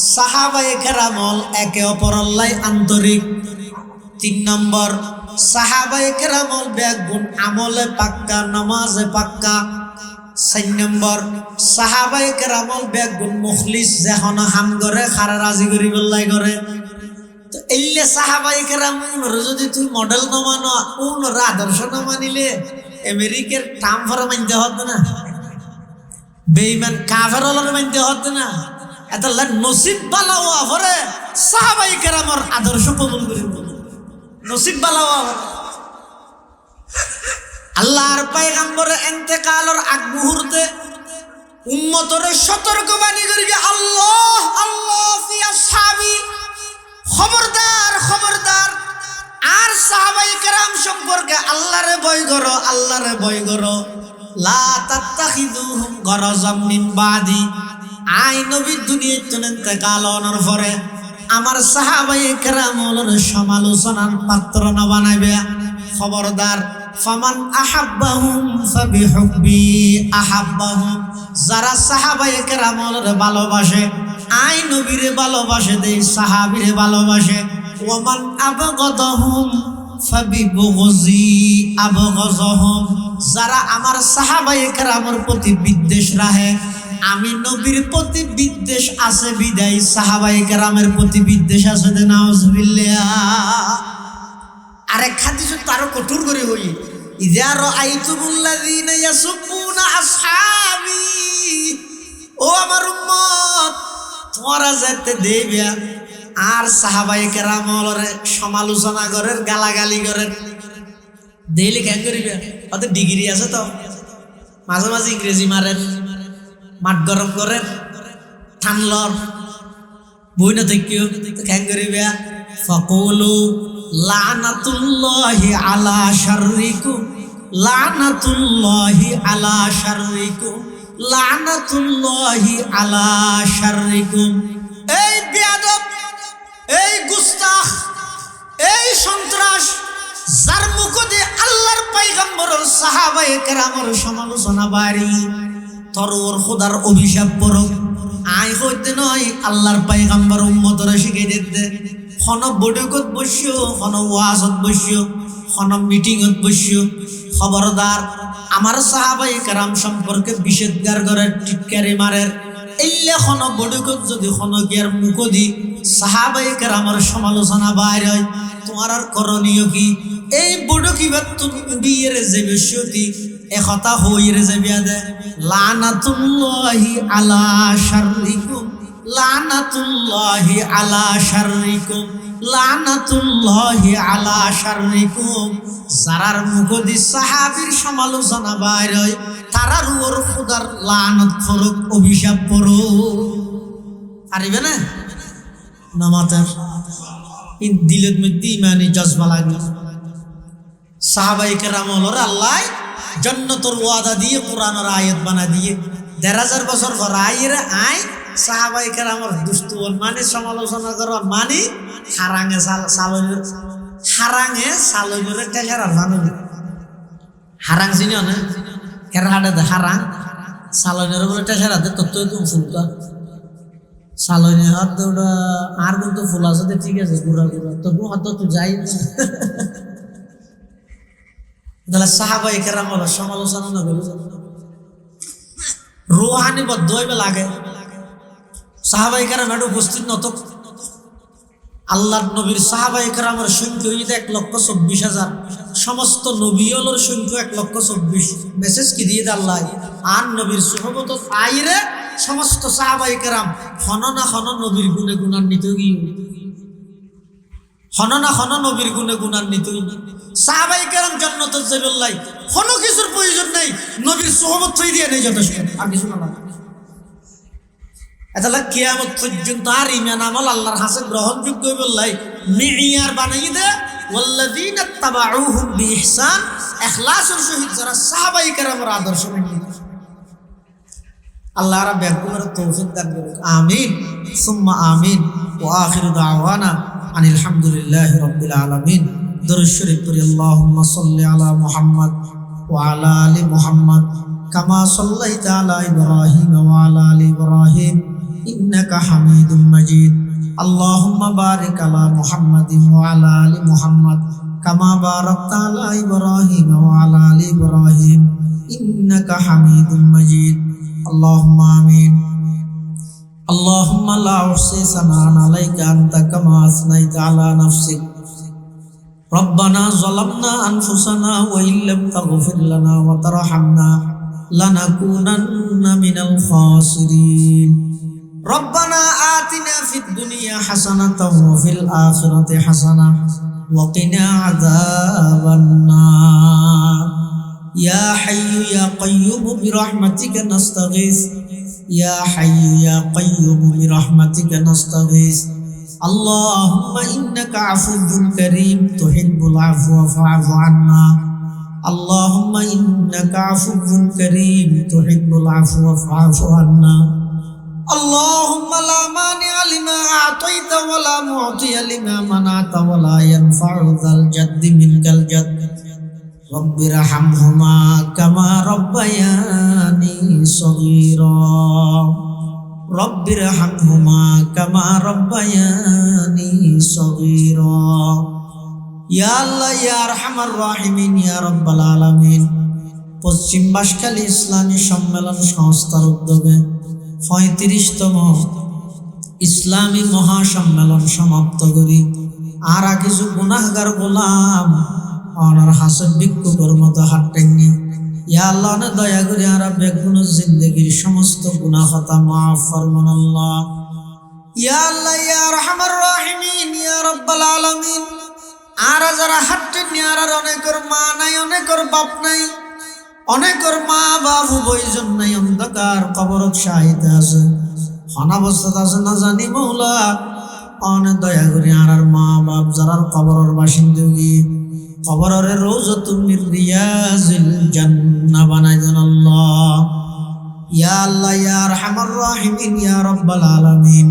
S1: সাহাবায়ে কেরামল একে অপরের লাই আন্তরিক তিন নম্বর সাহাবায়ে কেরামল বেগুন আমলে পাক্কা নামাজে পাক্কা চার নম্বর সাহাবায়ে কেরামল বেগুন মুখলিস যখন হাম করে খারা রাজি করি বললাই করে তো এলে সাহাবাই কেরাম যদি তুই মডেল ন মানো ওর আদর্শ ন মানিলে আমেরিকার টাম ফরা মানতে হতো না, বেঈমান কাফের হল মানতে হতো না। এত নসিব বালা হওয়া পরে সাহাবাই কেরামর আদর্শ কবুল করি, নসিব বালা হওয়া পরে আল্লাহর পয়গম্বরের ইন্তেকালের আগ মুহূর্তে উম্মতরে সতর্কবাণী করি যে আল্লাহ আল্লাহ ফি আসহাবি, খবরদার খবরদার, আর সাহাবায়ে কেরাম সম্পর্কে আল্লাহরে ভয় করো, আল্লাহরে ভয় করো। লা তাত্তাখিযুহুম গরাযাম মিন বাদি, আই নবী দুনিয়াতে ইন্তেকাল হওয়ার পরে আমার সাহাবায়ে কেরামর সমালোচনার পাত্র না বানাইবে। খবরদার, ফামান আহাব্বাহুম ফাবিহুব্বি আহাব্বাহুম, যারা সাহাবায়ে কেরামর ভালোবাসে আই নবীরে ভালোবাসে, দেই সাহাবীরে ভালোবাসে। ওমান আবগাদাহুম ফাবিবুগজি আবগাযহুম, যারা আমার সাহাবায়ে কেরামর প্রতি বিদ্বেষ রাখে, আমি নবীর প্রতি বিদ্বেষ আছে বিদায় সাহাবায়ে কেরামের প্রতি বিদ্বেষ আছে। দে নাউজুবিল্লাহ। আরেক হাদিস তারও কঠোর করে হই, ইযা রাআইতুমুল্লাযীনা ইয়াসুবুনা আসহাবি, ও আমার উম্মত তোমরা যেতে দেবিয়া আর সাহাবায়ে কেরামর সমালোচনা করেন, গালাগালি করেন, দেইলে কেন করিবে? ওদের ডিগ্রি আছে তো, মাঝে মাঝে ইংরেজি মারেন, মাঠ গরম করেন, ঠানলর বই না দেখিও কেন করিবে? ফাকুলু লানাতুল্লাহি আলা শাররিকুম, লানাতুল্লাহি আলা শাররিকুম, লানাতুল্লাহি আলা শাররিকুম। এই বেয়াদব, এই গুস্তাখ, এই সন্ত্রাস, যার মুখ দিয়ে আল্লাহর পয়গম্বরের সাহাবায়ে কেরামের সমালোচনা বাড়ি, তোর ওর খোদার অভিশাপ পড়ুক। আই হইতে নয় আল্লাহর পয়গম্বর উম্মতরে শিখিয়ে দিতে, কোনো বৈঠকত বসিও, কোনো ওয়াজত বসিও, কোনো মিটিংত বসিও। খবরদার, আমার সাহাবায়ে কেরাম সম্পর্কে বিশেষজ্ঞার করে টিটকারি মারের, এলে কোনো বৈঠকত যদি কোনো গিয়ার মুখ দি সাহাবায়ে কেরামের সমালোচনা বাইর হয়, তোমার আর করণীয় কি? এই বৈঠকিবাদ তুমি উড়িয়ে যাবে সতী একথা হইরে যাবিয়া দে। লানাতুল্লাহি আলা শাররিকুম, লানাতুল্লাহি আলা শাররিকুম, লানাতুল্লাহি আলা শাররিকুম। যারার মুখ দি সাহাবীর সমালোচনা বাইর হয়, তারার উপর খোদার লানত পড়ুক, অভিশাপ পড়ুক। পারিবে না? নামাতের দিলের মধ্যে ইমানি জজবা লাগবে। সাহাবায়ে কেরামর আল্লাহ জান্নাতের ওয়াদা দিয়ে কোরআনের আয়াত বানা দিয়ে ১,৫০০ বছর পর আইরে আই সাহাবায়ে কেরামর দুষ্টুর মানে সমালোচনা করার মানে হারাঙে হারাঙে সালনের টেকার আর জানুন হারাং চিনি না হের হাটে হারাং সালনের বলে টেকার হাতে তত্ত্ব ফুলটা সালনে হাত ওটা আর কিন্তু ফুল আছে ঠিক আছে ঘুরা ঘুরা তবু হাত তো যাই তাহলে সাহাবায়ে কেরামের সমালোচনা না করি রুহানি বদ্ধ হইবে লাগে। সাহাবায়ে কেরাম একটু উপস্থিত নত আল্লাহর নবীর সাহাবায়ে কেরামের সংখ্যা হইতে ১,২৪,০০০, সমস্ত নবীদের সংখ্যা ১,২৪,০০০। মেসেজ কি দিয়ে দেয় আল্লাহ, আর নবীর সুহবত আইরে সমস্ত সাহাবায়ে কেরাম হন না হন নবীর গুণে গুণান্বিত গিয়ে হন না হন নবীর গুণে গুণান্বিত। সাহাবায়ে কেরাম জান্নাতুল জান্নাতুল্লাহ কোনো কিছুর প্রয়োজন নাই, নবীর সুহবত হই দিয়ে নেই যথেষ্ট, আর কিছু না। তাহলে কিয়ামত পর্যন্ত আর ঈমান আমল আল্লাহর কাছে গ্রহণযোগ্য বললাই মিয়ার বানাই দে ওয়াল্লাযীনা তাবাউহুম বিইহসান, ইখলাসের সহিত যারা সাহাবায়ে কেরামের আদর্শ মেনে আল্লাহ রাব্বুল আলামিনের তৌফিক দান করুন। আমিন সুম্মা আমিন। ওয়া আখিরু দাওয়ানা আনিল হামদুলিল্লাহি রাব্বিল আলামিন। দরুদ শরীফ পড়ি আল্লাহুম্মা সাল্লি আলা মুহাম্মদ ওয়া আলা আলি মুহাম্মদ কামা সাল্লাইতা আলা ইব্রাহিম ওয়া আলা আলি ইব্রাহিম ইন্নাকা হামিদুম মাজিদ। আল্লাহুম্মা বারিক আলা মুহাম্মাদিন ওয়া আলা আলি মুহাম্মদ কামা বারাকতা আলা ইব্রাহিম ওয়া আলা আলি ইব্রাহিম ইন্নাকা হামিদুম মাজিদ। আল্লাহুম্মা আমিন। اللهم لا أحصي ثناء عليك أنت كما أثنيت على نفسك ربنا ظلمنا أنفسنا وإن لم تغفر لنا وترحمنا لنكونن من الخاسرين ربنا آتنا في الدنيا حسنة وفي الآخرة حسنة وقنا عذاب النار يا حي يا قيوم برحمتك نستغيث يا حي يا قيوم برحمتك نستغيث اللهم إنك عفو كريم تحب العفو فاعف عنا اللهم إنك عفو كريم تحب العفو فاعف عنا اللهم لا مانع لما أعطيت ولا معطي لما منعت ولا ينفع ذا الجد منك الجد رب ارحمهما كما ربياني صغيرا رب ارحمهما كما ربياني صغيرا يا الله يا أرحم الراحمين يا رب العالمين পশ্চিম বাঁশখালী ইসলামী সম্মেলন সংস্থার উদ্যোগে ৩৫তম ইসলামী মহাসম্মেলন সমাপ্ত করি আর কিছু গুনাহগার গোলাম অনার হাসন ভিক্ষুকের মতো হাত টেঙ্গি ইয়া আল্লাহ নে দয়া করে আর বেগুন জিন্দেগির সমস্ত গুনাহ খাতা মাফ ফরমান আল্লাহ ইয়া আল্লাহ ইয়া আরহামার রাহিমিন ইয়া রাব্বাল আলামিন আর যারা হাত টেঙ্গি আর অনেকের মা নাই অনেকের বাপ নাই অনেকের মা বাপ উভয়জন নাই অন্ধকার কবরত শাহিদ আছে অনাবস্থাত আছে না জানি মৌলা অনেক দয়া করে আর মা বাপ যারা কবরের বাসিন্দা গিয়ে কবরের রওজাতুম মির রিয়াজিল জান্নাহ বানাই দেন আল্লাহ ইয়া আল্লাহ ইয়া আরহামার রাহিমিন ইয়া রাব্বাল আলামিন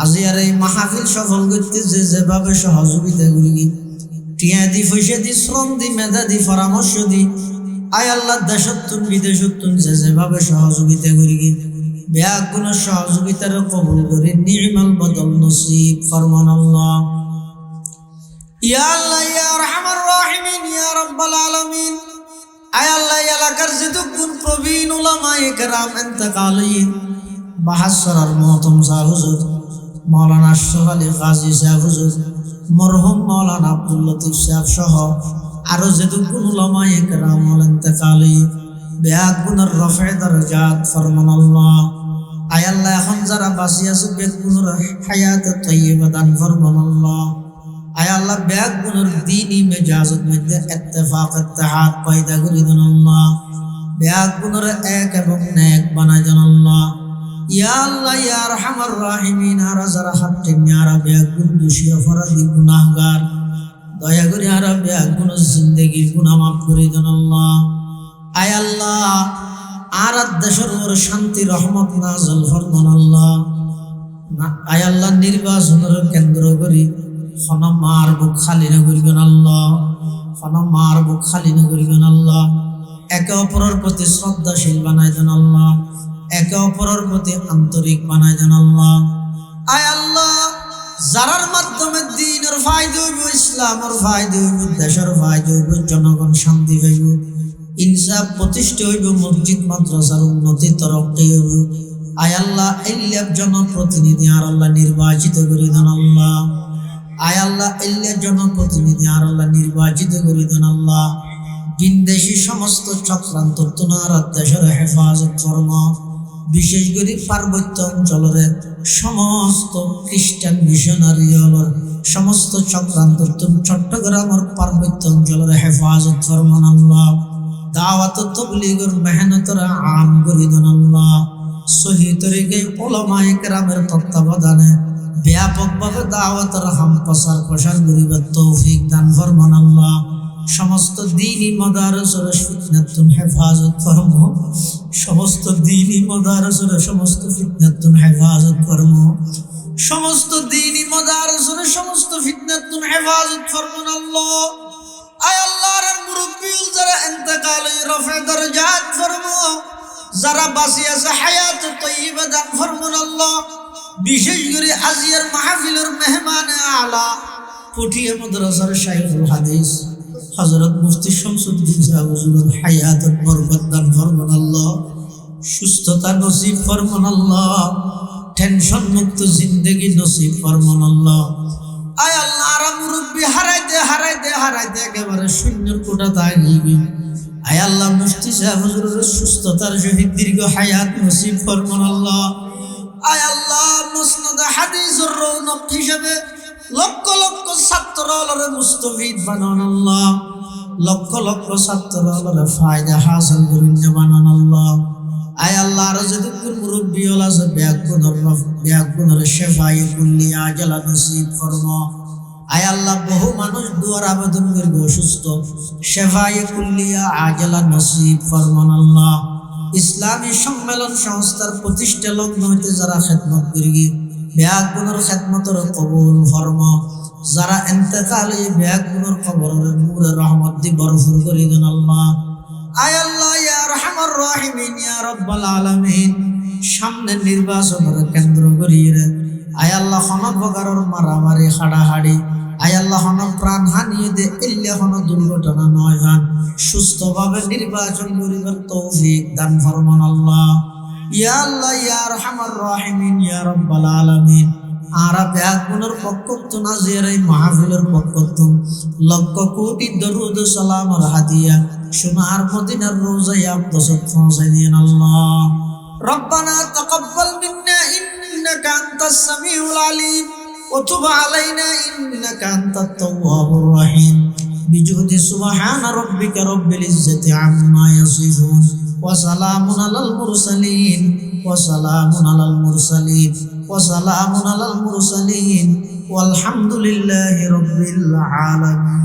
S1: আজি আর এই মাহফিল সফল করতে যে যেভাবে সহযোগিতা করি টিয়া দি পয়সা দি শ্রম দি মেধা দি পরামর্শ দি আয় আল্লাহ দেশতুন বিদেশতুন যে যেভাবে সহযোগিতা করি ব্যাগুণ সহযোগিতার কবুল করে নির্মল বদল নসিব ফরমান আল্লাহ ইয়া আল্লাহ ইয়া আরহামার রাহিমিন ইয়া রাব্বাল আলামিন আয় আল্লাহ এলাকার যতগুণ প্রবীণ উলামায়ে কেরাম ইন্তেকালিন বাহাসরার মহতম সাহেব হুজুর মাওলানা আশরাফ আলী গাজী সাহেব হুজুর মরহুম মাওলানা আব্দুল লতিফ সাহেব সহ আরো যতগুণ উলামায়ে কেরাম ইন্তেকালি বেয়াগুণের রফে দরজাত ফরমান আল্লাহ আয় আল্লাহ এখন যারা বাঁচি আছে বেগুণের হায়াত তাইয়্যিবা দান ফরমান আল্লাহ আয় আল্লাহ বেগুণের দ্বীনি মেজাজত মধ্যে ইত্তেফাক ইত্তেহাদ পয়দা করে দেন আল্লাহ বেগুণের এক এবং নেক বানাই দেন আল্লাহ ইয়া আল্লাহ ইয়া আরহামার রাহিমিন আর যারা হাত টেনে আর বেগুণ দোষী অপরাধী গুনাহগার দয়া করে আর বেগুণের জিন্দেগির গুনাহ মাফ করে দেন আল্লাহ আয় আল্লাহ আর দেশের উপর শান্তি রহমত নাযিল ফরমান আল্লাহ আয় আল্লাহ নির্বাচনের কেন্দ্র করি খন মার বুক খালি না করিবেন আল্লাহ খন মার বুক খালি না করিবেন আল্লাহ একে অপরের প্রতি শ্রদ্ধাশীল বানাই দেন আল্লাহ একে অপরের প্রতি আন্তরিক বানাই দেন আল্লাহ আয় আল্লাহ যারার মাধ্যমে দ্বীনের ফায়দা হইব ইসলামের ফায়দা হইব দেশের ফায়দা হইব জনগণ শান্তি পাইব ইনসাফ প্রতিষ্ঠা হইব মসজিদ মাদ্রাসার উন্নতি তরক্কি হইব আয় আল্লাহ এলিয়াব জনপ্রতিনিধি আর আল্লাহ নির্বাচিত করে দেন আল্লাহ আয় আল্লাহ এলিয়াব জনপ্রতিনিধি আর আল্লাহ নির্বাচিত করে দেন আল্লাহ বিদেশি সমস্ত চক্রান্ত তোনার দেশের হেফাজত ফরমা বিশেষ করে পার্বত্য অঞ্চলের সমস্ত খ্রিস্টান মিশনারি হলর সমস্ত চক্রান্ত চট্টগ্রামের পার্বত্য অঞ্চলের হেফাজত ফরমান আল্লাহ দাওয়াত তাবলীগের মেহনতের আম করে দেন আল্লাহ সহি তরিকে উলামায়ে কেরামের তত্ত্বাবধানে ব্যাপকভাবে দাওয়াতের হাম প্রসার করিবার তৌফিক দান ফরমান আল্লাহ সমস্ত দ্বীনি মাদারসের ফিতনাতুন হেফাজত ফরমো সমস্ত দ্বীনি মাদারসের সমস্ত ফিতনাতুন হেফাজত ফরমো সমস্ত দ্বীনি মাদারসের সমস্ত ফিতনাতুন হেফাজত ফরমান আল্লাহ আয় আল্লাহর মুরব্বি যারা ইন্তেকাল রফে দরজাত ফরমো যারা বাঁচি আছে হায়াত তাইয়্যিবা দান ফরমান আল্লাহ বিশেষ করে আজিয়ার মাহফিলের মেহমান আলা পুঠিয়া মাদ্রাসার শাইখুল হাদিস হযরত মুফতি শামসুদ্দিন সাহেব হুজুরের হায়াতের বরকত দান ফরমান আল্লাহ সুস্থতা নসিব ফরমান আল্লাহ টেনশন মুক্ত জিন্দগি নসিব ফরমান আল্লাহ। আয় আল্লাহ আর মুরব্বী হারাইতে একেবারে শূন্যর কোটা তাগিবি। আয় আল্লাহ মুফতি সাহেব হুজুরের সুস্থতার সহিত দীর্ঘ হায়াত নসিব ফরমান আল্লাহ। আয় আল্লাহ মুসনাদ হাদিসের রৌনক হিসেবে লক্ষ লক্ষ ছাত্র হলরে মুস্তাফিদ বানান আল্লাহ। লক্ষ লক্ষ ছাত্র হলরে ফায়দা হাসিল করিন বানান আল্লাহ। আয় আল্লাহ আর যদুকুর মুরব্বী হল আছে ব্যাগুনের শেফাই কুল্লি আজলা নসিব ফরমা। আয় আল্লাহ বহু মানুষ দুয়ার আবেদন করবে অসুস্থ, শেফাই কুল্লিয়া আজলা নসিব ফরমান আল্লাহ। ইসলামী সম্মেলন সংস্থার প্রতিষ্ঠা লগ্ন হইতে যারা খেদমত করি ব্যাগুনের খেদমতের কবুল ফরমা। যারা ইন্তেকাল এই ব্যাগুনের কবরের নূরে রহমত দি ভরপুর করে দেন আল্লাহ। আয় আল্লাহ ইয়া আরহামার রাহিমিন ইয়া রাব্বাল আলামিন, সামনে নির্বাচনের কেন্দ্র করিয়ে আয় আল্লাহ কোনো প্রকারের মারামারি হাড়াহাড়ি আয় আল্লাহ কোনো প্রাণহানি দে এলে কোনো দুর্ঘটনা নয় গান সুস্থভাবে নির্বাচন করিবার তৌফিক দান ফরমান আল্লাহ। ইয়া আল্লাহ ইয়া আরহামার রাহিমিন ইয়া রাব্বাল আলামিন, আর ব্যাগুনের পক্ষত্ব নাজির এই মাহফিলের পক্ষত্ব লক্ষ কোটি দরুদ সালাম আর হাদিয়া সোনার মদিনার রোজায় আপনাদের পৌঁছে দিন আল্লাহ। রব্বানা তাকাব্বাল মিন্না ইন্নাকা আনতাস সামিউল আলিম ওয়া তুব আলাইনা ইন্নাকা আনতাত তাওয়াবুর রহিম। বিজুহদি সুবহানা রাব্বিকা রাব্বিল ইজ্জাতি আম্মা ইয়াসিফুন ওয়া সালামুন আলাল মুরসালিন ওয়া সালামুন আলাল মুরসালিন ওয়া সালামুন আলাল মুরসালিন ওয়ালহামদুলিল্লাহি রাব্বিল আলামিন।